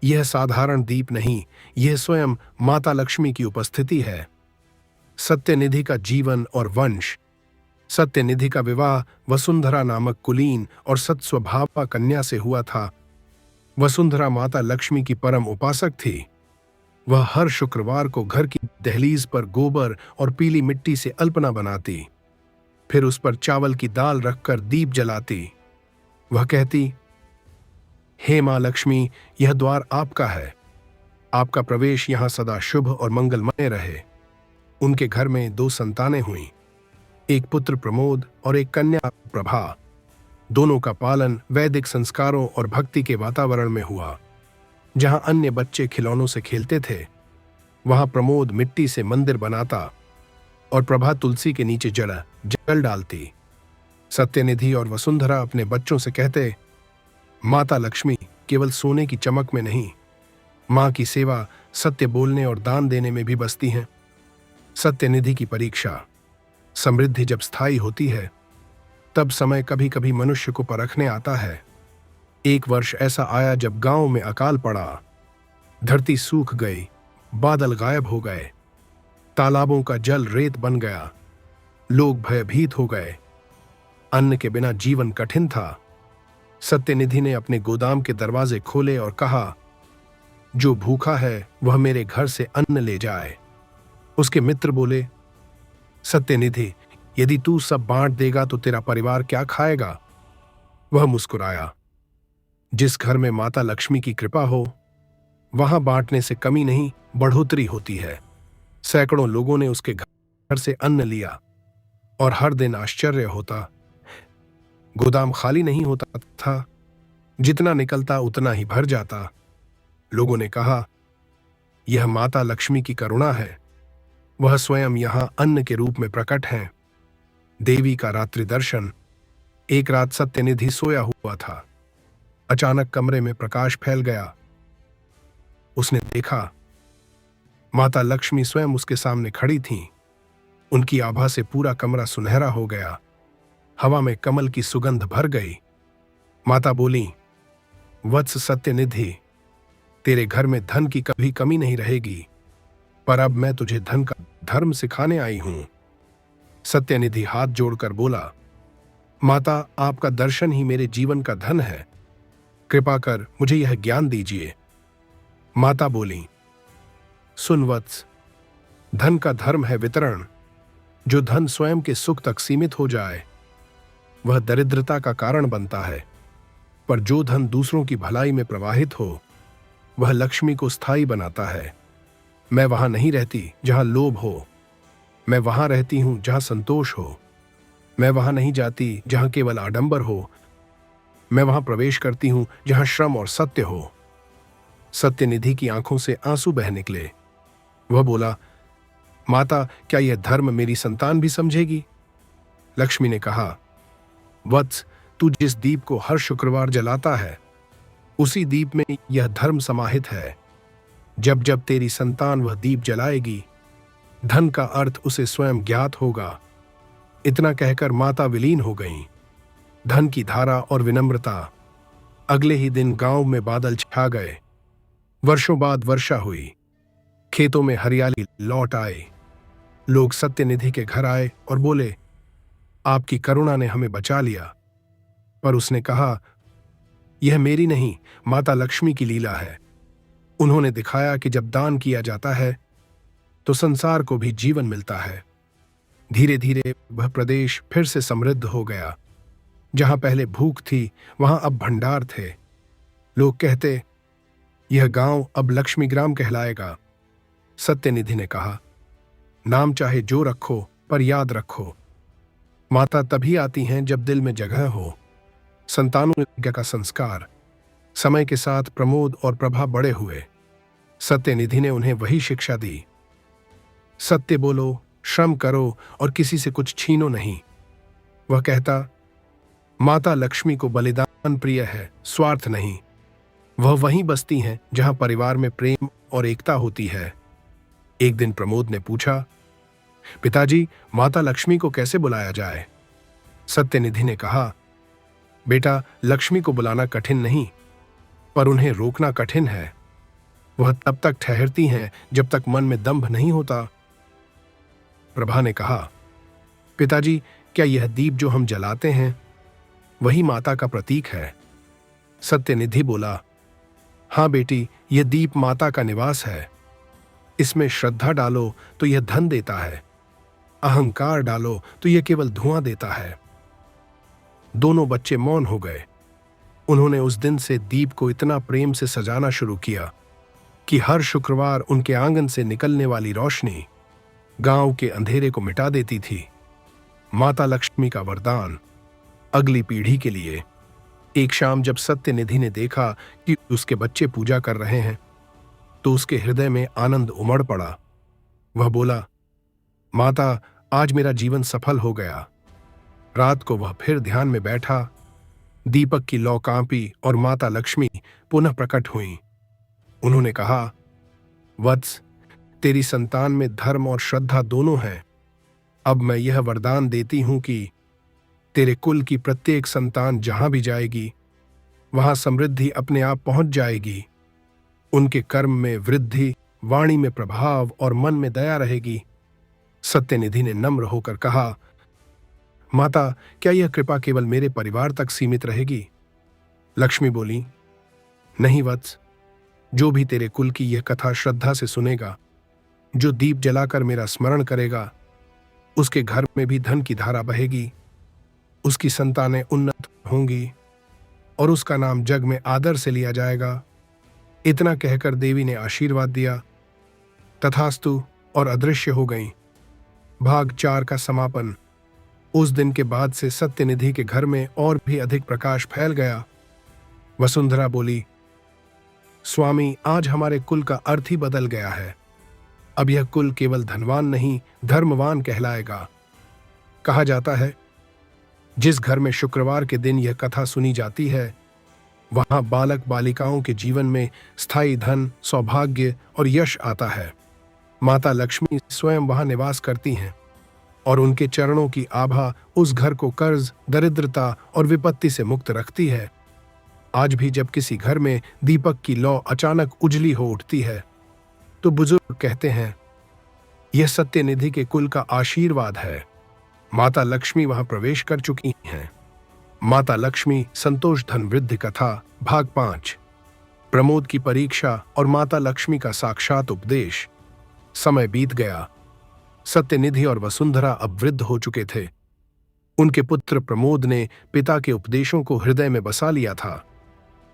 यह साधारण दीप नहीं, यह स्वयं माता लक्ष्मी की उपस्थिति है। सत्यनिधि का जीवन और वंश। सत्यनिधि का विवाह वसुंधरा नामक कुलीन और सत्स्वभावा कन्या से हुआ था। वसुंधरा माता लक्ष्मी की परम उपासक थी। वह हर शुक्रवार को घर की दहलीज पर गोबर और पीली मिट्टी से अल्पना बनाती, फिर उस पर चावल की दाल रखकर दीप जलाती। वह कहती, हे मां लक्ष्मी, यह द्वार आपका है। आपका प्रवेश यहां सदा शुभ और मंगलमय रहे। उनके घर में 2 संतानें हुईं, एक पुत्र प्रमोद और एक कन्या प्रभा। दोनों का पालन वैदिक संस्कारों और भक्ति के वातावरण में हुआ। जहां अन्य बच्चे खिलौनों से खेलते थे, वहां प्रमोद मिट्टी से मंदिर बनाता और प्रभा तुलसी के नीचे जल डालती। सत्यनिधि और वसुंधरा अपने बच्चों से कहते, माता लक्ष्मी केवल सोने की चमक में नहीं, मां की सेवा, सत्य बोलने और दान देने में भी बसती हैं। सत्यनिधि की परीक्षा। समृद्धि जब स्थायी होती है तब समय कभी कभी मनुष्य को परखने आता है। एक वर्ष ऐसा आया जब गांव में अकाल पड़ा। धरती सूख गई, बादल गायब हो गए, तालाबों का जल रेत बन गया। लोग भयभीत हो गए। अन्न के बिना जीवन कठिन था। सत्यनिधि ने अपने गोदाम के दरवाजे खोले और कहा, जो भूखा है वह मेरे घर से अन्न ले जाए। उसके मित्र बोले, सत्यनिधि, यदि तू सब बांट देगा तो तेरा परिवार क्या खाएगा? वह मुस्कुराया, जिस घर में माता लक्ष्मी की कृपा हो वहां बांटने से कमी नहीं, बढ़ोतरी होती है। सैकड़ों लोगों ने उसके घर से अन्न लिया और हर दिन आश्चर्य होता, गोदाम खाली नहीं होता था, जितना निकलता उतना ही भर जाता। लोगों ने कहा, यह माता लक्ष्मी की करुणा है। वह स्वयं यहाँ अन्न के रूप में प्रकट हैं। देवी का रात्रि दर्शन। एक रात सत्यनिधि सोया हुआ था। अचानक कमरे में प्रकाश फैल गया। उसने देखा माता लक्ष्मी स्वयं उसके सामने खड़ी थीं। उनकी आभा से पूरा कमरा सुनहरा हो गया। हवा में कमल की सुगंध भर गई। माता बोली, वत्स सत्यनिधि, तेरे घर में धन की कभी कमी नहीं रहेगी, पर अब मैं तुझे धन का धर्म सिखाने आई हूं। सत्यनिधि हाथ जोड़कर बोला, माता, आपका दर्शन ही मेरे जीवन का धन है। कृपा कर मुझे यह ज्ञान दीजिए। माता बोली, सुन वत्स, धन का धर्म है वितरण। जो धन स्वयं के सुख तक सीमित हो जाए वह दरिद्रता का कारण बनता है, पर जो धन दूसरों की भलाई में प्रवाहित हो वह लक्ष्मी को स्थायी बनाता है। मैं वहां नहीं रहती जहां लोभ हो, मैं वहां रहती हूं जहां संतोष हो। मैं वहां नहीं जाती जहां केवल आडंबर हो, मैं वहां प्रवेश करती हूं जहां श्रम और सत्य हो। सत्यनिधि की आंखों से आंसू बह निकले। वह बोला, माता, क्या यह धर्म मेरी संतान भी समझेगी? लक्ष्मी ने कहा, वत्स, तू जिस दीप को हर शुक्रवार जलाता है उसी दीप में यह धर्म समाहित है। जब जब तेरी संतान वह दीप जलाएगी धन का अर्थ उसे स्वयं ज्ञात होगा। इतना कहकर माता विलीन हो गईं। धन की धारा और विनम्रता। अगले ही दिन गांव में बादल छा गए। वर्षों बाद वर्षा हुई। खेतों में हरियाली लौट आई। लोग सत्यनिधि के घर आए और बोले, आपकी करुणा ने हमें बचा लिया। पर उसने कहा, यह मेरी नहीं, माता लक्ष्मी की लीला है। उन्होंने दिखाया कि जब दान किया जाता है तो संसार को भी जीवन मिलता है। धीरे धीरे वह प्रदेश फिर से समृद्ध हो गया। जहां पहले भूख थी वहां अब भंडार थे। लोग कहते, यह गांव अब लक्ष्मी ग्राम कहलाएगा। सत्यनिधि ने कहा, नाम चाहे जो रखो पर याद रखो, माता तभी आती हैं जब दिल में जगह हो। संतानों का संस्कार। समय के साथ प्रमोद और प्रभा बड़े हुए। सत्यनिधि ने उन्हें वही शिक्षा दी। सत्य बोलो, श्रम करो और किसी से कुछ छीनो नहीं। वह कहता, माता लक्ष्मी को बलिदान प्रिय है, स्वार्थ नहीं। वह वहीं बसती हैं जहां परिवार में प्रेम और एकता होती है। एक दिन प्रमोद ने पूछा, पिताजी, माता लक्ष्मी को कैसे बुलाया जाए? सत्यनिधि ने कहा, बेटा, लक्ष्मी को बुलाना कठिन नहीं, पर उन्हें रोकना कठिन है। वह तब तक ठहरती हैं जब तक मन में दंभ नहीं होता। प्रभा ने कहा, पिताजी, क्या यह दीप जो हम जलाते हैं वही माता का प्रतीक है? सत्यनिधि बोला, हाँ बेटी, यह दीप माता का निवास है। इसमें श्रद्धा डालो तो यह धन देता है, अहंकार डालो तो यह केवल धुआं देता है। दोनों बच्चे मौन हो गए। उन्होंने उस दिन से दीप को इतना प्रेम से सजाना शुरू किया कि हर शुक्रवार उनके आंगन से निकलने वाली रोशनी गांव के अंधेरे को मिटा देती थी। माता लक्ष्मी का वरदान अगली पीढ़ी के लिए। एक शाम जब सत्यनिधि ने देखा कि उसके बच्चे पूजा कर रहे हैं तो उसके हृदय में आनंद उमड़ पड़ा। वह बोला, माता, आज मेरा जीवन सफल हो गया। रात को वह फिर ध्यान में बैठा। दीपक की लौ कांपी और माता लक्ष्मी पुनः प्रकट हुईं। उन्होंने कहा, वत्स, तेरी संतान में धर्म और श्रद्धा दोनों हैं। अब मैं यह वरदान देती हूं कि तेरे कुल की प्रत्येक संतान जहां भी जाएगी वहां समृद्धि अपने आप पहुंच जाएगी। उनके कर्म में वृद्धि, वाणी में प्रभाव और मन में दया रहेगी। सत्यनिधि ने नम्र होकर कहा, माता, क्या यह कृपा केवल मेरे परिवार तक सीमित रहेगी? लक्ष्मी बोली, नहीं वत्स, जो भी तेरे कुल की यह कथा श्रद्धा से सुनेगा, जो दीप जलाकर मेरा स्मरण करेगा, उसके घर में भी धन की धारा बहेगी, उसकी संतानें उन्नत होंगी और उसका नाम जग में आदर से लिया जाएगा। इतना कहकर देवी ने आशीर्वाद दिया। तथास्तु और अदृश्य हो गईं। भाग 4 का समापन। उस दिन के बाद से सत्यनिधि के घर में और भी अधिक प्रकाश फैल गया। वसुंधरा बोली, स्वामी, आज हमारे कुल का अर्थ ही बदल गया है। अब यह कुल केवल धनवान नहीं, धर्मवान कहलाएगा। कहा जाता है, जिस घर में शुक्रवार के दिन यह कथा सुनी जाती है, वहां बालक बालिकाओं के जीवन में स्थायी धन, सौभाग्य और यश आता है। माता लक्ष्मी स्वयं वहां निवास करती हैं और उनके चरणों की आभा उस घर को कर्ज, दरिद्रता और विपत्ति से मुक्त रखती है। आज भी जब किसी घर में दीपक की लौ अचानक उजली हो उठती है, तो बुजुर्ग कहते हैं, यह सत्यनिधि के कुल का आशीर्वाद है। माता लक्ष्मी वहां प्रवेश कर चुकी हैं। माता लक्ष्मी संतोष धन वृद्धि कथा भाग 5। प्रमोद की परीक्षा और माता लक्ष्मी का साक्षात उपदेश। समय बीत गया। सत्यनिधि और वसुंधरा अब वृद्ध हो चुके थे। उनके पुत्र प्रमोद ने पिता के उपदेशों को हृदय में बसा लिया था।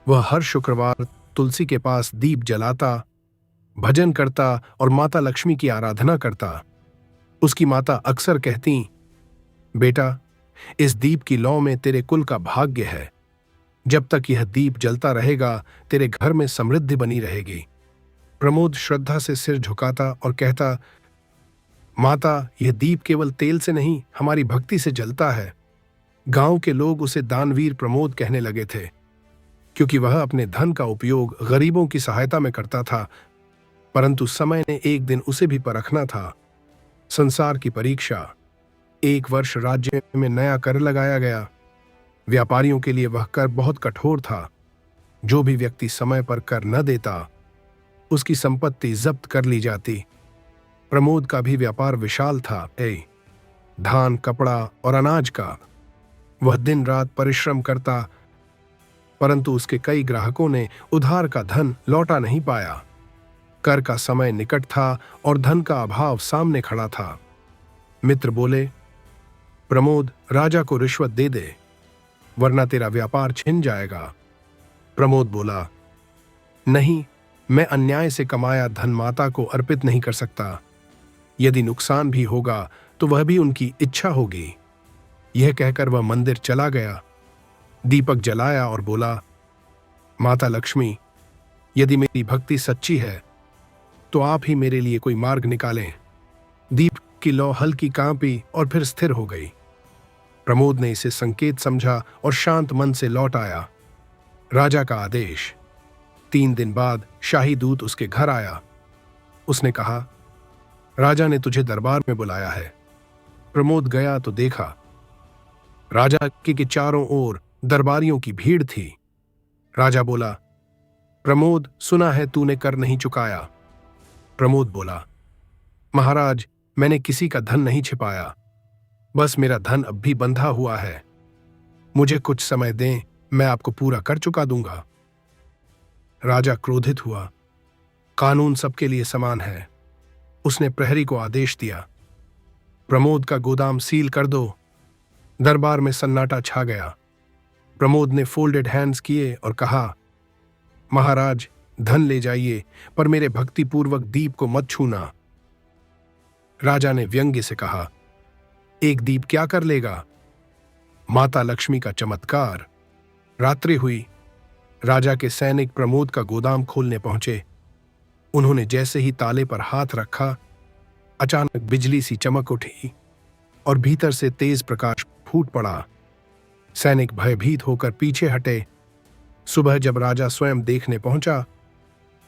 वह हर शुक्रवार तुलसी के पास दीप जलाता, भजन करता और माता लक्ष्मी की आराधना करता। उसकी माता अक्सर कहती, बेटा, इस दीप की लौ में तेरे कुल का भाग्य है। जब तक यह दीप जलता रहेगा, तेरे घर में समृद्धि बनी रहेगी। प्रमोद श्रद्धा से सिर झुकाता और कहता, माता, यह दीप केवल तेल से नहीं, हमारी भक्ति से जलता है। गांव के लोग उसे दानवीर प्रमोद कहने लगे थे, क्योंकि वह अपने धन का उपयोग गरीबों की सहायता में करता था। परंतु समय ने एक दिन उसे भी परखना था। संसार की परीक्षा। 1 वर्ष राज्य में नया कर लगाया गया। व्यापारियों के लिए वह कर बहुत कठोर था। जो भी व्यक्ति समय पर कर न देता, उसकी संपत्ति जब्त कर ली जाती। प्रमोद का भी व्यापार विशाल था, धान, कपड़ा और अनाज का। वह दिन रात परिश्रम करता, परंतु उसके कई ग्राहकों ने उधार का धन लौटा नहीं पाया। कर का समय निकट था और धन का अभाव सामने खड़ा था। मित्र बोले, प्रमोद, राजा को रिश्वत दे दे, वरना तेरा व्यापार छिन जाएगा। प्रमोद बोला, नहीं, मैं अन्याय से कमाया धन माता को अर्पित नहीं कर सकता। यदि नुकसान भी होगा तो वह भी उनकी इच्छा होगी। यह कहकर वह मंदिर चला गया, दीपक जलाया और बोला, माता लक्ष्मी, यदि मेरी भक्ति सच्ची है तो आप ही मेरे लिए कोई मार्ग निकालें। दीप की लौ हल्की कांपी और फिर स्थिर हो गई। प्रमोद ने इसे संकेत समझा और शांत मन से लौट आया। राजा का आदेश। 3 दिन बाद शाही दूत उसके घर आया। उसने कहा, राजा ने तुझे दरबार में बुलाया है। प्रमोद गया तो देखा, राजा के चारों ओर दरबारियों की भीड़ थी। राजा बोला, प्रमोद, सुना है तूने कर नहीं चुकाया। प्रमोद बोला, महाराज, मैंने किसी का धन नहीं छिपाया, बस मेरा धन अब भी बंधा हुआ है। मुझे कुछ समय दें, मैं आपको पूरा कर चुका दूंगा। राजा क्रोधित हुआ। कानून सबके लिए समान है। उसने प्रहरी को आदेश दिया, प्रमोद का गोदाम सील कर दो। दरबार में सन्नाटा छा गया। प्रमोद ने फोल्डेड हैंड्स किए और कहा, महाराज, धन ले जाइए, पर मेरे भक्तिपूर्वक दीप को मत छूना। राजा ने व्यंग्य से कहा, एक दीप क्या कर लेगा? माता लक्ष्मी का चमत्कार। रात्रि हुई। राजा के सैनिक प्रमोद का गोदाम खोलने पहुंचे। उन्होंने जैसे ही ताले पर हाथ रखा, अचानक बिजली सी चमक उठी और भीतर से तेज प्रकाश फूट पड़ा। सैनिक भयभीत होकर पीछे हटे। सुबह जब राजा स्वयं देखने पहुंचा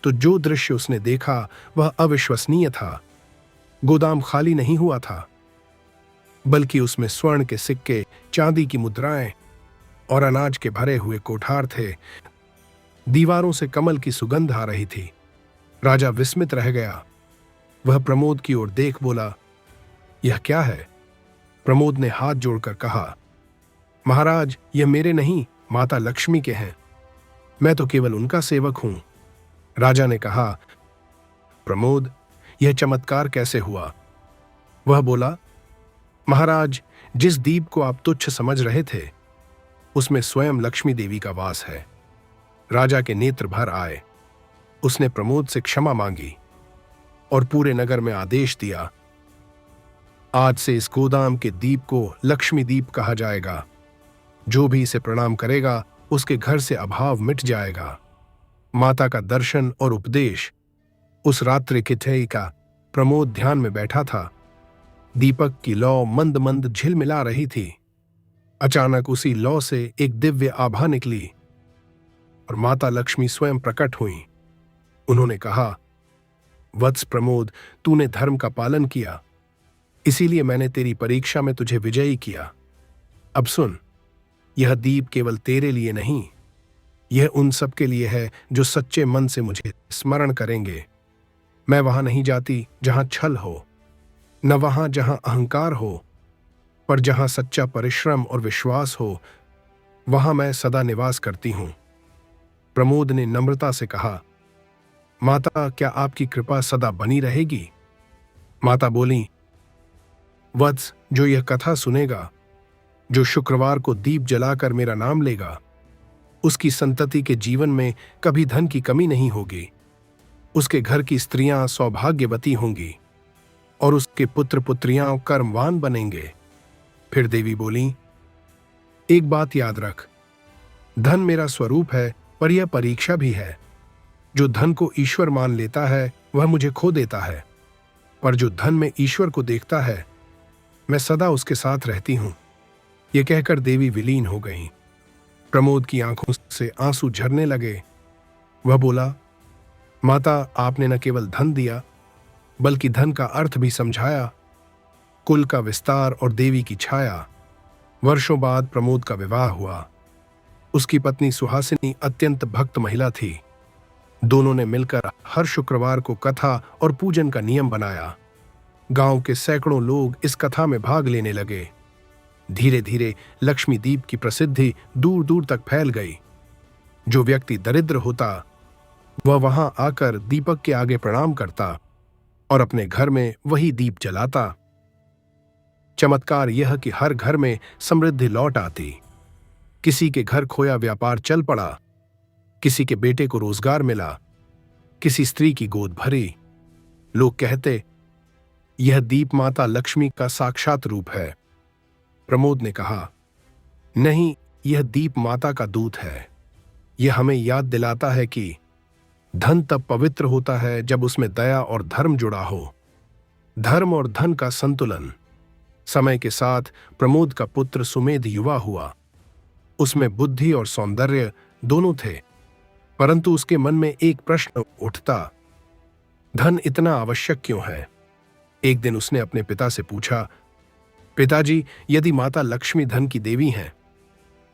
तो जो दृश्य उसने देखा वह अविश्वसनीय था। गोदाम खाली नहीं हुआ था, बल्कि उसमें स्वर्ण के सिक्के, चांदी की मुद्राएं और अनाज के भरे हुए कोठार थे। दीवारों से कमल की सुगंध आ रही थी। राजा विस्मित रह गया। वह प्रमोद की ओर देख बोला, यह क्या है? प्रमोद ने हाथ जोड़कर कहा, महाराज, यह मेरे नहीं, माता लक्ष्मी के हैं। मैं तो केवल उनका सेवक हूं। राजा ने कहा, प्रमोद, यह चमत्कार कैसे हुआ? वह बोला, महाराज, जिस दीप को आप तुच्छ समझ रहे थे, उसमें स्वयं लक्ष्मी देवी का वास है। राजा के नेत्र भर आए। उसने प्रमोद से क्षमा मांगी और पूरे नगर में आदेश दिया, आज से इस गोदाम के दीप को लक्ष्मी दीप कहा जाएगा। जो भी इसे प्रणाम करेगा, उसके घर से अभाव मिट जाएगा। माता का दर्शन और उपदेश। उस रात्रि किथई का प्रमोद ध्यान में बैठा था। दीपक की लौ मंद मंद झिलमिला रही थी। अचानक उसी लौ से एक दिव्य आभा निकली और माता लक्ष्मी स्वयं प्रकट हुईं। उन्होंने कहा, वत्स प्रमोद, तूने धर्म का पालन किया, इसीलिए मैंने तेरी परीक्षा में तुझे विजयी किया। अब सुन, यह दीप केवल तेरे लिए नहीं, यह उन सब के लिए है जो सच्चे मन से मुझे स्मरण करेंगे। मैं वहां नहीं जाती जहां छल हो, न वहां जहां अहंकार हो, पर जहां सच्चा परिश्रम और विश्वास हो, वहां मैं सदा निवास करती हूं। प्रमोद ने नम्रता से कहा, माता, क्या आपकी कृपा सदा बनी रहेगी? माता बोली, वत्स, जो यह कथा सुनेगा, जो शुक्रवार को दीप जलाकर मेरा नाम लेगा, उसकी संतति के जीवन में कभी धन की कमी नहीं होगी। उसके घर की स्त्रियां सौभाग्यवती होंगी और उसके पुत्र पुत्रियां कर्मवान बनेंगे। फिर देवी बोली, एक बात याद रख, धन मेरा स्वरूप है, पर यह परीक्षा भी है। जो धन को ईश्वर मान लेता है वह मुझे खो देता है, पर जो धन में ईश्वर को देखता है, मैं सदा उसके साथ रहती हूं। यह कहकर देवी विलीन हो गईं। प्रमोद की आंखों से आंसू झरने लगे। वह बोला, माता, आपने न केवल धन दिया, बल्कि धन का अर्थ भी समझाया। कुल का विस्तार और देवी की छाया। वर्षों बाद प्रमोद का विवाह हुआ। उसकी पत्नी सुहासिनी अत्यंत भक्त महिला थी। दोनों ने मिलकर हर शुक्रवार को कथा और पूजन का नियम बनाया। गांव के सैकड़ों लोग इस कथा में भाग लेने लगे। धीरे धीरे लक्ष्मी दीप की प्रसिद्धि दूर दूर तक फैल गई। जो व्यक्ति दरिद्र होता, वह वहां आकर दीपक के आगे प्रणाम करता और अपने घर में वही दीप जलाता। चमत्कार यह कि हर घर में समृद्धि लौट आती। किसी के घर खोया व्यापार चल पड़ा, किसी के बेटे को रोजगार मिला, किसी स्त्री की गोद भरी। लोग कहते, यह दीप माता लक्ष्मी का साक्षात रूप है। प्रमोद ने कहा, नहीं, यह दीप माता का दूत है। यह हमें याद दिलाता है कि धन तब पवित्र होता है जब उसमें दया और धर्म जुड़ा हो। धर्म और धन का संतुलन। समय के साथ प्रमोद का पुत्र सुमेध युवा हुआ। उसमें बुद्धि और सौंदर्य दोनों थे, परंतु उसके मन में एक प्रश्न उठता, धन इतना आवश्यक क्यों है? एक दिन उसने अपने पिता से पूछा, पिताजी, यदि माता लक्ष्मी धन की देवी हैं,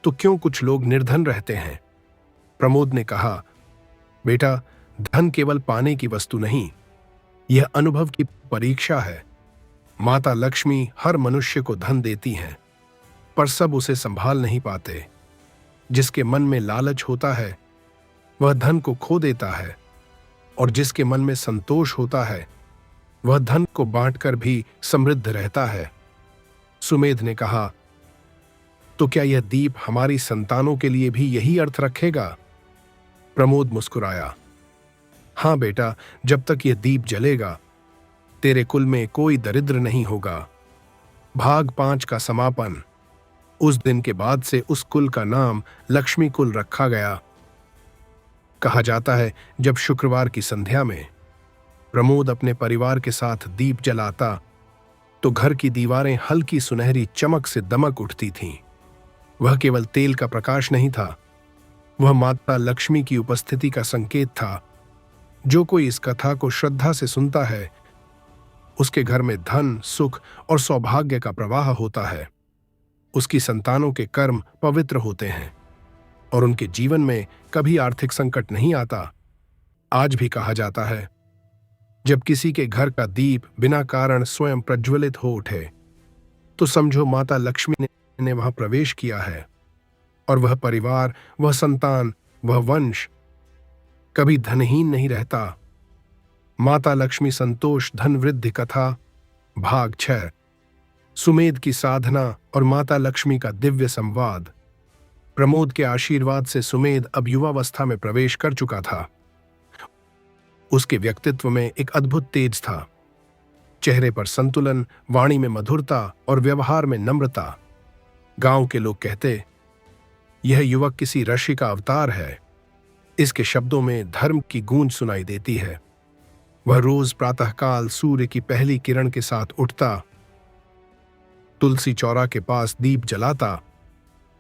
तो क्यों कुछ लोग निर्धन रहते हैं? प्रमोद ने कहा, बेटा, धन केवल पाने की वस्तु नहीं, यह अनुभव की परीक्षा है। माता लक्ष्मी हर मनुष्य को धन देती हैं, पर सब उसे संभाल नहीं पाते। जिसके मन में लालच होता है, वह धन को खो देता है, और जिसके मन में संतोष होता है, वह धन को बांटकर भी समृद्ध रहता है। सुमेध ने कहा, तो क्या यह दीप हमारी संतानों के लिए भी यही अर्थ रखेगा? प्रमोद मुस्कुराया, हां बेटा, जब तक यह दीप जलेगा, तेरे कुल में कोई दरिद्र नहीं होगा। भाग 5 का समापन। उस दिन के बाद से उस कुल का नाम लक्ष्मी कुल रखा गया। कहा जाता है, जब शुक्रवार की संध्या में प्रमोद अपने परिवार के साथ दीप जलाता, तो घर की दीवारें हल्की सुनहरी चमक से दमक उठती थीं। वह केवल तेल का प्रकाश नहीं था, वह माता लक्ष्मी की उपस्थिति का संकेत था। जो कोई इस कथा को श्रद्धा से सुनता है, उसके घर में धन, सुख और सौभाग्य का प्रवाह होता है। उसकी संतानों के कर्म पवित्र होते हैं और उनके जीवन में कभी आर्थिक संकट नहीं आता। आज भी कहा जाता है, जब किसी के घर का दीप बिना कारण स्वयं प्रज्वलित हो उठे, तो समझो माता लक्ष्मी ने वहां प्रवेश किया है, और वह परिवार, वह संतान, वह वंश कभी धनहीन नहीं रहता। माता लक्ष्मी संतोष धन वृद्धि कथा, भाग 6। सुमेध की साधना और माता लक्ष्मी का दिव्य संवाद। प्रमोद के आशीर्वाद से सुमेध अब युवावस्था में प्रवेश कर चुका था। उसके व्यक्तित्व में एक अद्भुत तेज था। चेहरे पर संतुलन, वाणी में मधुरता और व्यवहार में नम्रता। गांव के लोग कहते, यह युवक किसी ऋषि का अवतार है। इसके शब्दों में धर्म की गूंज सुनाई देती है। वह रोज प्रातःकाल सूर्य की पहली किरण के साथ उठता, तुलसी चौरा के पास दीप जलाता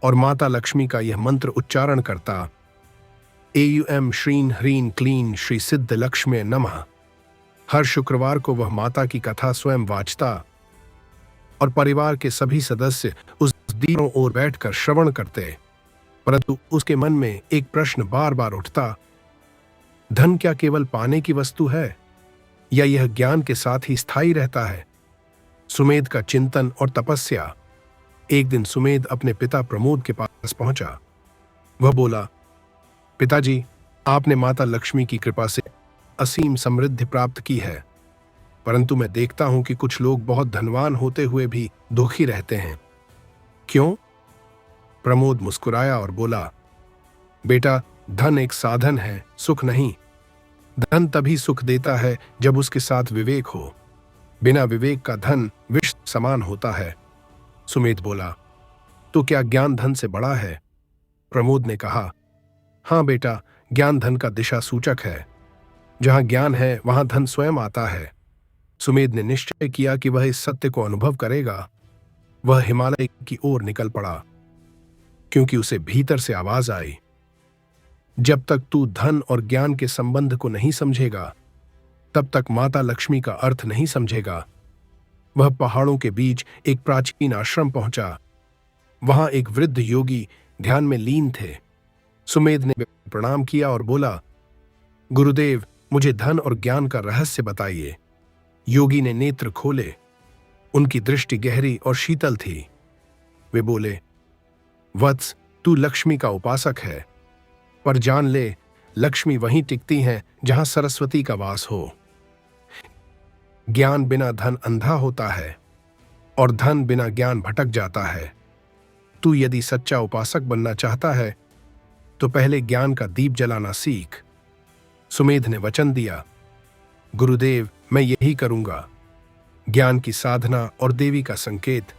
और माता लक्ष्मी का यह मंत्र उच्चारण करता, एयुएम श्रीं ह्रीं क्लीं श्री सिद्ध लक्ष्मी नमः। हर शुक्रवार को वह माता की कथा स्वयं वाचता और परिवार के सभी सदस्य उस दीपों ओर बैठकर श्रवण करते। परंतु उसके मन में एक प्रश्न बार बार उठता, धन क्या केवल पाने की वस्तु है या यह ज्ञान के साथ ही स्थायी रहता है? सुमेध का चिंतन और तपस्या। एक दिन सुमेध अपने पिता प्रमोद के पास पहुंचा। वह बोला, पिताजी, आपने माता लक्ष्मी की कृपा से असीम समृद्धि प्राप्त की है, परंतु मैं देखता हूं कि कुछ लोग बहुत धनवान होते हुए भी दुखी रहते हैं। क्यों? प्रमोद मुस्कुराया और बोला, बेटा, धन एक साधन है, सुख नहीं। धन तभी सुख देता है जब उसके साथ विवेक हो। बिना विवेक का धन विष समान होता है। सुमेध बोला, तो क्या ज्ञान धन से बड़ा है? प्रमोद ने कहा, हाँ बेटा, ज्ञान धन का दिशा सूचक है। जहां ज्ञान है वहां धन स्वयं आता है। सुमेध ने निश्चय किया कि वह इस सत्य को अनुभव करेगा। वह हिमालय की ओर निकल पड़ा, क्योंकि उसे भीतर से आवाज आई, जब तक तू धन और ज्ञान के संबंध को नहीं समझेगा, तब तक माता लक्ष्मी का अर्थ नहीं समझेगा। वह पहाड़ों के बीच एक प्राचीन आश्रम पहुंचा। वहां एक वृद्ध योगी ध्यान में लीन थे। सुमेध ने प्रणाम किया और बोला, गुरुदेव, मुझे धन और ज्ञान का रहस्य बताइए। योगी ने नेत्र खोले। उनकी दृष्टि गहरी और शीतल थी। वे बोले, वत्स, तू लक्ष्मी का उपासक है, पर जान ले, लक्ष्मी वहीं टिकती हैं जहां सरस्वती का वास हो। ज्ञान बिना धन अंधा होता है और धन बिना ज्ञान भटक जाता है। तू यदि सच्चा उपासक बनना चाहता है तो पहले ज्ञान का दीप जलाना सीख। सुमेध ने वचन दिया, गुरुदेव, मैं यही करूंगा। ज्ञान की साधना और देवी का संकेत।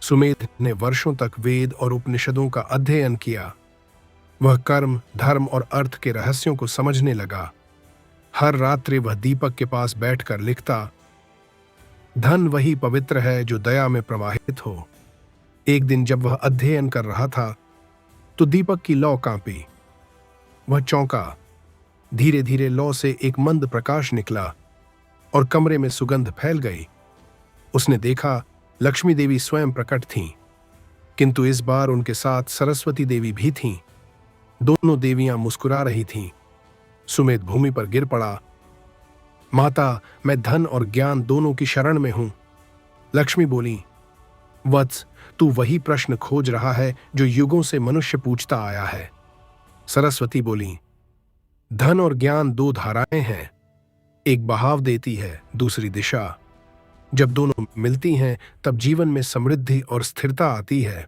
सुमेध ने वर्षों तक वेद और उपनिषदों का अध्ययन किया। वह कर्म, धर्म और अर्थ के रहस्यों को समझने लगा। हर रात्रि वह दीपक के पास बैठकर लिखता, धन वही पवित्र है जो दया में प्रवाहित हो। एक दिन जब वह अध्ययन कर रहा था तो दीपक की लौ कांपी। वह चौंका। धीरे धीरे लौ से एक मंद प्रकाश निकला और कमरे में सुगंध फैल गई। उसने देखा, लक्ष्मी देवी स्वयं प्रकट थीं, किंतु इस बार उनके साथ सरस्वती देवी भी थीं। दोनों देवियां मुस्कुरा रही थीं। सुमेध भूमि पर गिर पड़ा। माता, मैं धन और ज्ञान दोनों की शरण में हूं। लक्ष्मी बोली, वत्स, तू वही प्रश्न खोज रहा है जो युगों से मनुष्य पूछता आया है। सरस्वती बोली, धन और ज्ञान दो धाराएं हैं, एक बहाव देती है, दूसरी दिशा। जब दोनों मिलती हैं तब जीवन में समृद्धि और स्थिरता आती है।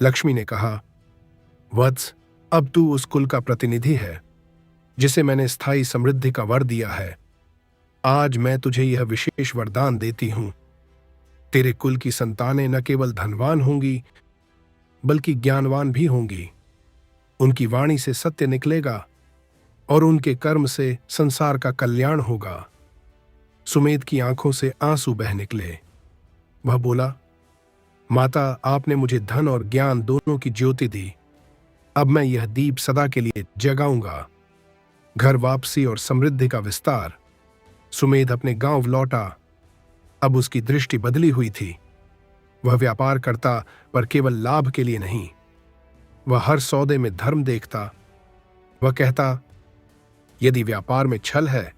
लक्ष्मी ने कहा, वत्स, अब तू उस कुल का प्रतिनिधि है जिसे मैंने स्थायी समृद्धि का वर दिया है। आज मैं तुझे यह विशेष वरदान देती हूं। तेरे कुल की संतानें न केवल धनवान होंगी बल्कि ज्ञानवान भी होंगी। उनकी वाणी से सत्य निकलेगा और उनके कर्म से संसार का कल्याण होगा। सुमेध की आंखों से आंसू बह निकले। वह बोला, माता, आपने मुझे धन और ज्ञान दोनों की ज्योति दी। अब मैं यह दीप सदा के लिए जगाऊंगा। घर वापसी और समृद्धि का विस्तार। सुमेध अपने गांव लौटा। अब उसकी दृष्टि बदली हुई थी। वह व्यापार करता, पर केवल लाभ के लिए नहीं। वह हर सौदे में धर्म देखता। वह कहता, यदि व्यापार में छल है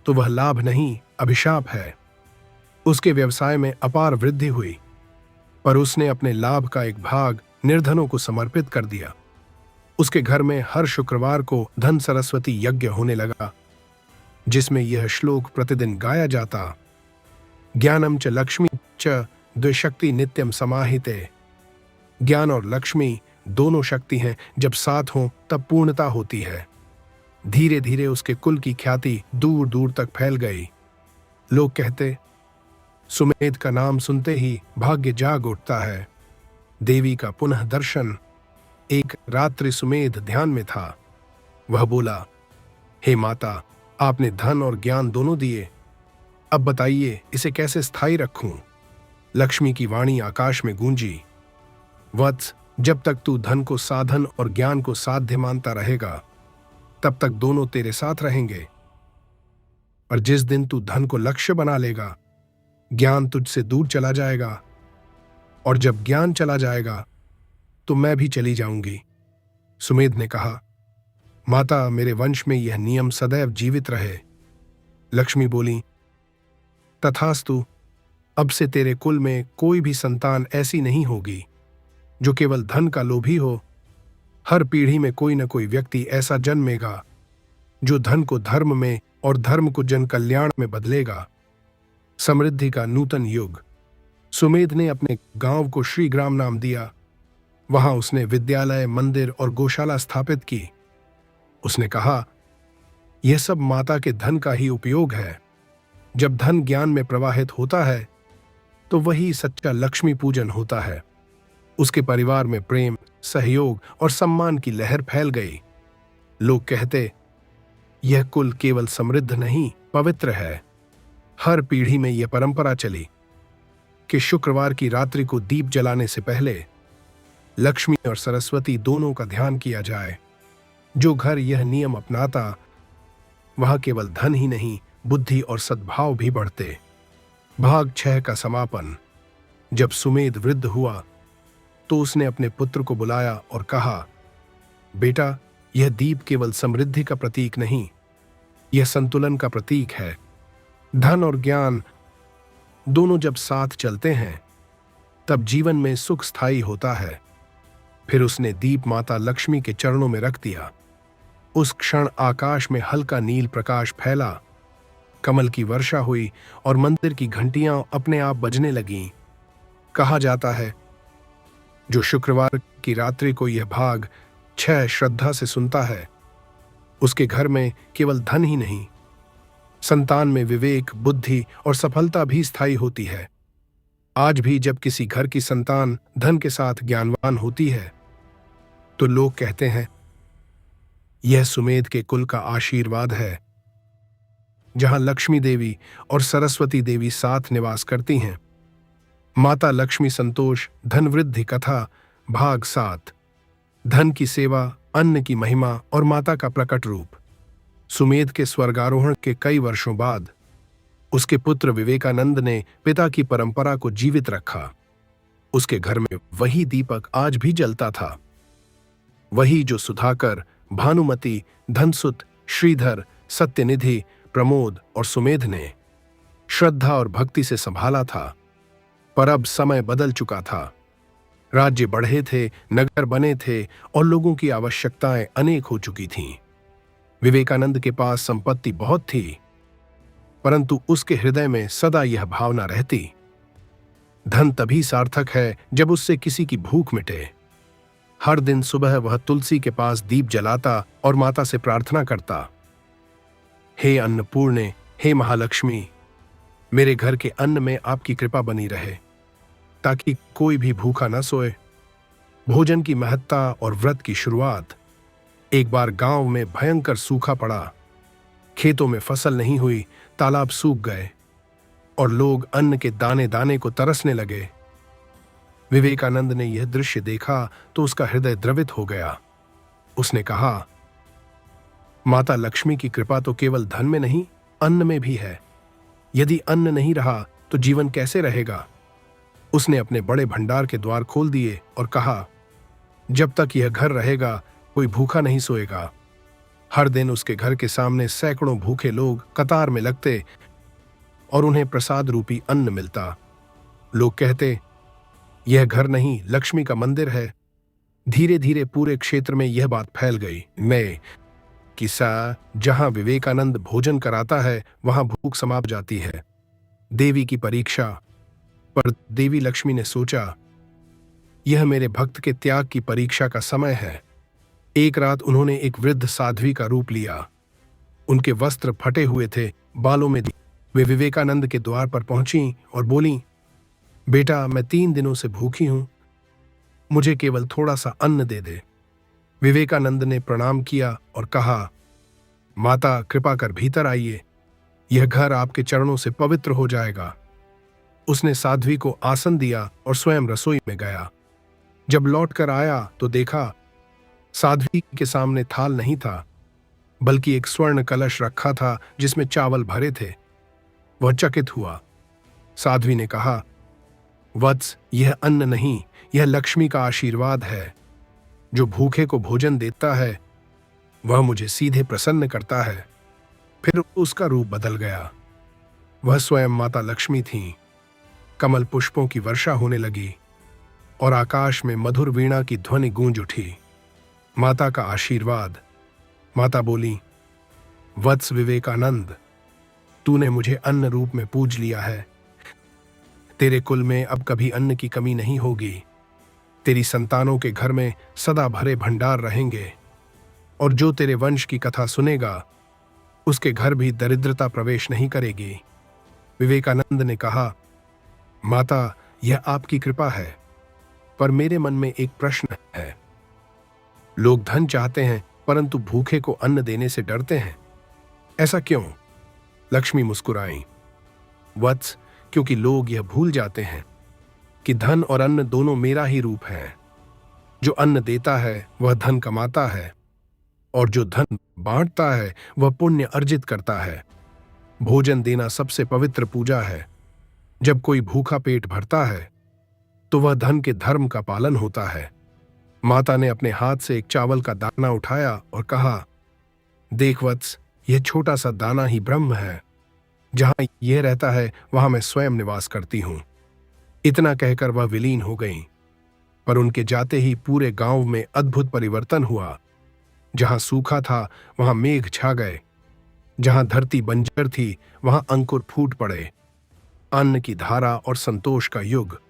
तो वह लाभ नहीं, अभिशाप है। उसके व्यवसाय में अपार वृद्धि हुई, पर उसने अपने लाभ का एक भाग निर्धनों को समर्पित कर दिया। उसके घर में हर शुक्रवार को धन सरस्वती यज्ञ होने लगा, जिसमें यह श्लोक प्रतिदिन गाया जाता, ज्ञानम च लक्ष्मी च द्विशक्ति नित्यम समाहिते। ज्ञान और लक्ष्मी दोनों शक्ति हैं, जब साथ हों तब पूर्णता होती है। धीरे धीरे उसके कुल की ख्याति दूर दूर तक फैल गई। लोग कहते, सुमेध का नाम सुनते ही भाग्य जाग उठता है। देवी का पुनः दर्शन। एक रात्रि सुमेध ध्यान में था। वह बोला, हे माता, आपने धन और ज्ञान दोनों दिए, अब बताइए इसे कैसे स्थायी रखूं? लक्ष्मी की वाणी आकाश में गूंजी, वत्स, जब तक तू धन को साधन और ज्ञान को साध्य मानता रहेगा, तब तक दोनों तेरे साथ रहेंगे। और जिस दिन तू धन को लक्ष्य बना लेगा, ज्ञान तुझसे दूर चला जाएगा, और जब ज्ञान चला जाएगा तो मैं भी चली जाऊंगी। सुमेध ने कहा, माता, मेरे वंश में यह नियम सदैव जीवित रहे। लक्ष्मी बोली, तथास्तु, अब से तेरे कुल में कोई भी संतान ऐसी नहीं होगी जो केवल धन का लोभी हो। हर पीढ़ी में कोई न कोई व्यक्ति ऐसा जन्मेगा जो धन को धर्म में और धर्म को जन कल्याण में बदलेगा। समृद्धि का नूतन युग। सुमेध ने अपने गांव को श्रीग्राम नाम दिया। वहां उसने विद्यालय, मंदिर और गौशाला स्थापित की। उसने कहा, यह सब माता के धन का ही उपयोग है। जब धन ज्ञान में प्रवाहित होता है तो वही सच्चा लक्ष्मी पूजन होता है। उसके परिवार में प्रेम, सहयोग और सम्मान की लहर फैल गई। लोग कहते, यह कुल केवल समृद्ध नहीं, पवित्र है। हर पीढ़ी में यह परंपरा चली कि शुक्रवार की रात्रि को दीप जलाने से पहले लक्ष्मी और सरस्वती दोनों का ध्यान किया जाए। जो घर यह नियम अपनाता, वहां केवल धन ही नहीं, बुद्धि और सद्भाव भी बढ़ते। भाग 6 का समापन। जब सुमेध वृद्ध हुआ तो उसने अपने पुत्र को बुलाया और कहा, बेटा, यह दीप केवल समृद्धि का प्रतीक नहीं, यह संतुलन का प्रतीक है। धन और ज्ञान दोनों जब साथ चलते हैं तब जीवन में सुख स्थायी होता है। फिर उसने दीप माता लक्ष्मी के चरणों में रख दिया। उस क्षण आकाश में हल्का नील प्रकाश फैला, कमल की वर्षा हुई और मंदिर की घंटियां अपने आप बजने लगीं। कहा जाता है, जो शुक्रवार की रात्रि को यह भाग 6 श्रद्धा से सुनता है, उसके घर में केवल धन ही नहीं, संतान में विवेक, बुद्धि और सफलता भी स्थायी होती है। आज भी जब किसी घर की संतान धन के साथ ज्ञानवान होती है तो लोग कहते हैं, यह सुमेध के कुल का आशीर्वाद है। जहां लक्ष्मी देवी और सरस्वती देवी साथ निवास करती हैं। माता लक्ष्मी संतोष धन वृद्धि कथा, भाग 7। धन की सेवा, अन्न की महिमा और माता का प्रकट रूप। सुमेध के स्वर्गारोहण के कई वर्षों बाद उसके पुत्र विवेकानंद ने पिता की परंपरा को जीवित रखा। उसके घर में वही दीपक आज भी जलता था, वही जो सुधाकर, भानुमति, धनसुत, श्रीधर, सत्यनिधि, प्रमोद और सुमेध ने श्रद्धा और भक्ति से संभाला था। पर अब समय बदल चुका था। राज्य बढ़े थे, नगर बने थे और लोगों की आवश्यकताएं अनेक हो चुकी थीं। विवेकानंद के पास संपत्ति बहुत थी, परंतु उसके हृदय में सदा यह भावना रहती, धन तभी सार्थक है जब उससे किसी की भूख मिटे। हर दिन सुबह वह तुलसी के पास दीप जलाता और माता से प्रार्थना करता, हे अन्नपूर्णे, हे महालक्ष्मी, मेरे घर के अन्न में आपकी कृपा बनी रहे ताकि कोई भी भूखा न सोए। भोजन की महत्ता और व्रत की शुरुआत। एक बार गांव में भयंकर सूखा पड़ा। खेतों में फसल नहीं हुई, तालाब सूख गए और लोग अन्न के दाने दाने को तरसने लगे। विवेकानंद ने यह दृश्य देखा तो उसका हृदय द्रवित हो गया। उसने कहा, माता लक्ष्मी की कृपा तो केवल धन में नहीं, अन्न में भी है। यदि अन्न नहीं रहा तो जीवन कैसे रहेगा? उसने अपने बड़े भंडार के द्वार खोल दिए और कहा, जब तक यह घर रहेगा कोई भूखा नहीं सोएगा। हर दिन उसके घर के सामने सैकड़ों भूखे लोग कतार में लगते और उन्हें प्रसाद रूपी अन्न मिलता। लोग कहते, यह घर नहीं, लक्ष्मी का मंदिर है। धीरे धीरे पूरे क्षेत्र में यह बात फैल गई। मैं किस्सा, जहां विवेकानंद भोजन कराता है वहां भूख समाप्त जाती है। देवी की परीक्षा। पर देवी लक्ष्मी ने सोचा, यह मेरे भक्त के त्याग की परीक्षा का समय है। एक रात उन्होंने एक वृद्ध साध्वी का रूप लिया। उनके वस्त्र फटे हुए थे, बालों में वे विवेकानंद के द्वार पर पहुंची और बोली, बेटा, मैं 3 दिनों से भूखी हूं, मुझे केवल थोड़ा सा अन्न दे दे। विवेकानंद ने प्रणाम किया और कहा, माता, कृपा कर भीतर आइए, यह घर आपके चरणों से पवित्र हो जाएगा। उसने साध्वी को आसन दिया और स्वयं रसोई में गया। जब लौट कर आया तो देखा साध्वी के सामने थाल नहीं था, बल्कि एक स्वर्ण कलश रखा था जिसमें चावल भरे थे। वह चकित हुआ। साध्वी ने कहा, वत्स, यह अन्न नहीं, यह लक्ष्मी का आशीर्वाद है। जो भूखे को भोजन देता है वह मुझे सीधे प्रसन्न करता है। फिर उसका रूप बदल गया। वह स्वयं माता लक्ष्मी थीं। कमल पुष्पों की वर्षा होने लगी और आकाश में मधुर वीणा की ध्वनि गूंज उठी। माता का आशीर्वाद। माता बोली, वत्स विवेकानंद, तूने मुझे अन्न रूप में पूज लिया है। तेरे कुल में अब कभी अन्न की कमी नहीं होगी। तेरी संतानों के घर में सदा भरे भंडार रहेंगे और जो तेरे वंश की कथा सुनेगा उसके घर भी दरिद्रता प्रवेश नहीं करेगी। विवेकानंद ने कहा, माता, यह आपकी कृपा है, पर मेरे मन में एक प्रश्न है। लोग धन चाहते हैं परंतु भूखे को अन्न देने से डरते हैं। ऐसा क्यों? लक्ष्मी मुस्कुराई। वत्स, क्योंकि लोग यह भूल जाते हैं कि धन और अन्न दोनों मेरा ही रूप है। जो अन्न देता है वह धन कमाता है और जो धन बांटता है वह पुण्य अर्जित करता है। भोजन देना सबसे पवित्र पूजा है। जब कोई भूखा पेट भरता है तो वह धन के धर्म का पालन होता है। माता ने अपने हाथ से एक चावल का दाना उठाया और कहा, देख वत्स, यह छोटा सा दाना ही ब्रह्म है। जहां यह रहता है वहां मैं स्वयं निवास करती हूं। इतना कहकर वह विलीन हो गई। पर उनके जाते ही पूरे गांव में अद्भुत परिवर्तन हुआ। जहां सूखा था वहां मेघ छा गए। जहां धरती बंजर थी वहां अंकुर फूट पड़े। अन्न की धारा और संतोष का युग।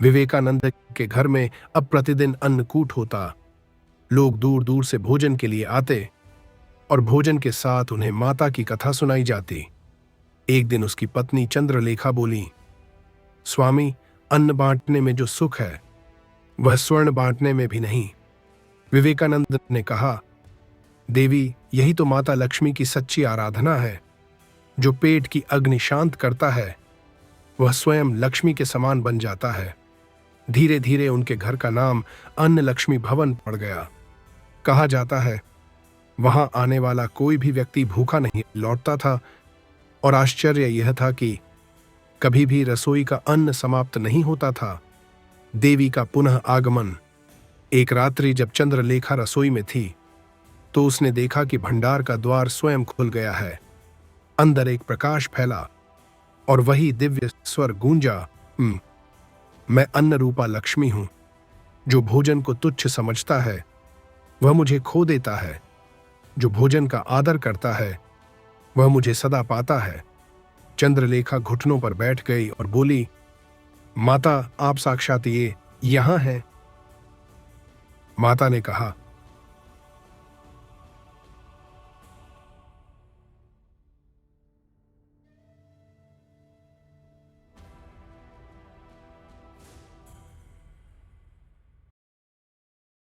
विवेकानंद के घर में अब प्रतिदिन अन्नकूट होता। लोग दूर दूर से भोजन के लिए आते और भोजन के साथ उन्हें माता की कथा सुनाई जाती। एक दिन उसकी पत्नी चंद्रलेखा बोली, स्वामी, अन्न बांटने में जो सुख है वह स्वर्ण बांटने में भी नहीं। विवेकानंद ने कहा, देवी, यही तो माता लक्ष्मी की सच्ची आराधना है। जो पेट की अग्नि शांत करता है वह स्वयं लक्ष्मी के समान बन जाता है। धीरे धीरे उनके घर का नाम अन्न लक्ष्मी भवन पड़ गया। कहा जाता है वहां आने वाला कोई भी व्यक्ति भूखा नहीं लौटता था और आश्चर्य यह था कि कभी भी रसोई का अन्न समाप्त नहीं होता था। देवी का पुनः आगमन। एक रात्रि जब चंद्रलेखा रसोई में थी तो उसने देखा कि भंडार का द्वार स्वयं खुल गया है। अंदर एक प्रकाश फैला और वही दिव्य स्वर गूंजा, मैं अन्न रूपा लक्ष्मी हूं। जो भोजन को तुच्छ समझता है वह मुझे खो देता है। जो भोजन का आदर करता है वह मुझे सदा पाता है। चंद्रलेखा घुटनों पर बैठ गई और बोली, माता, आप साक्षात ये यहां हैं। माता ने कहा,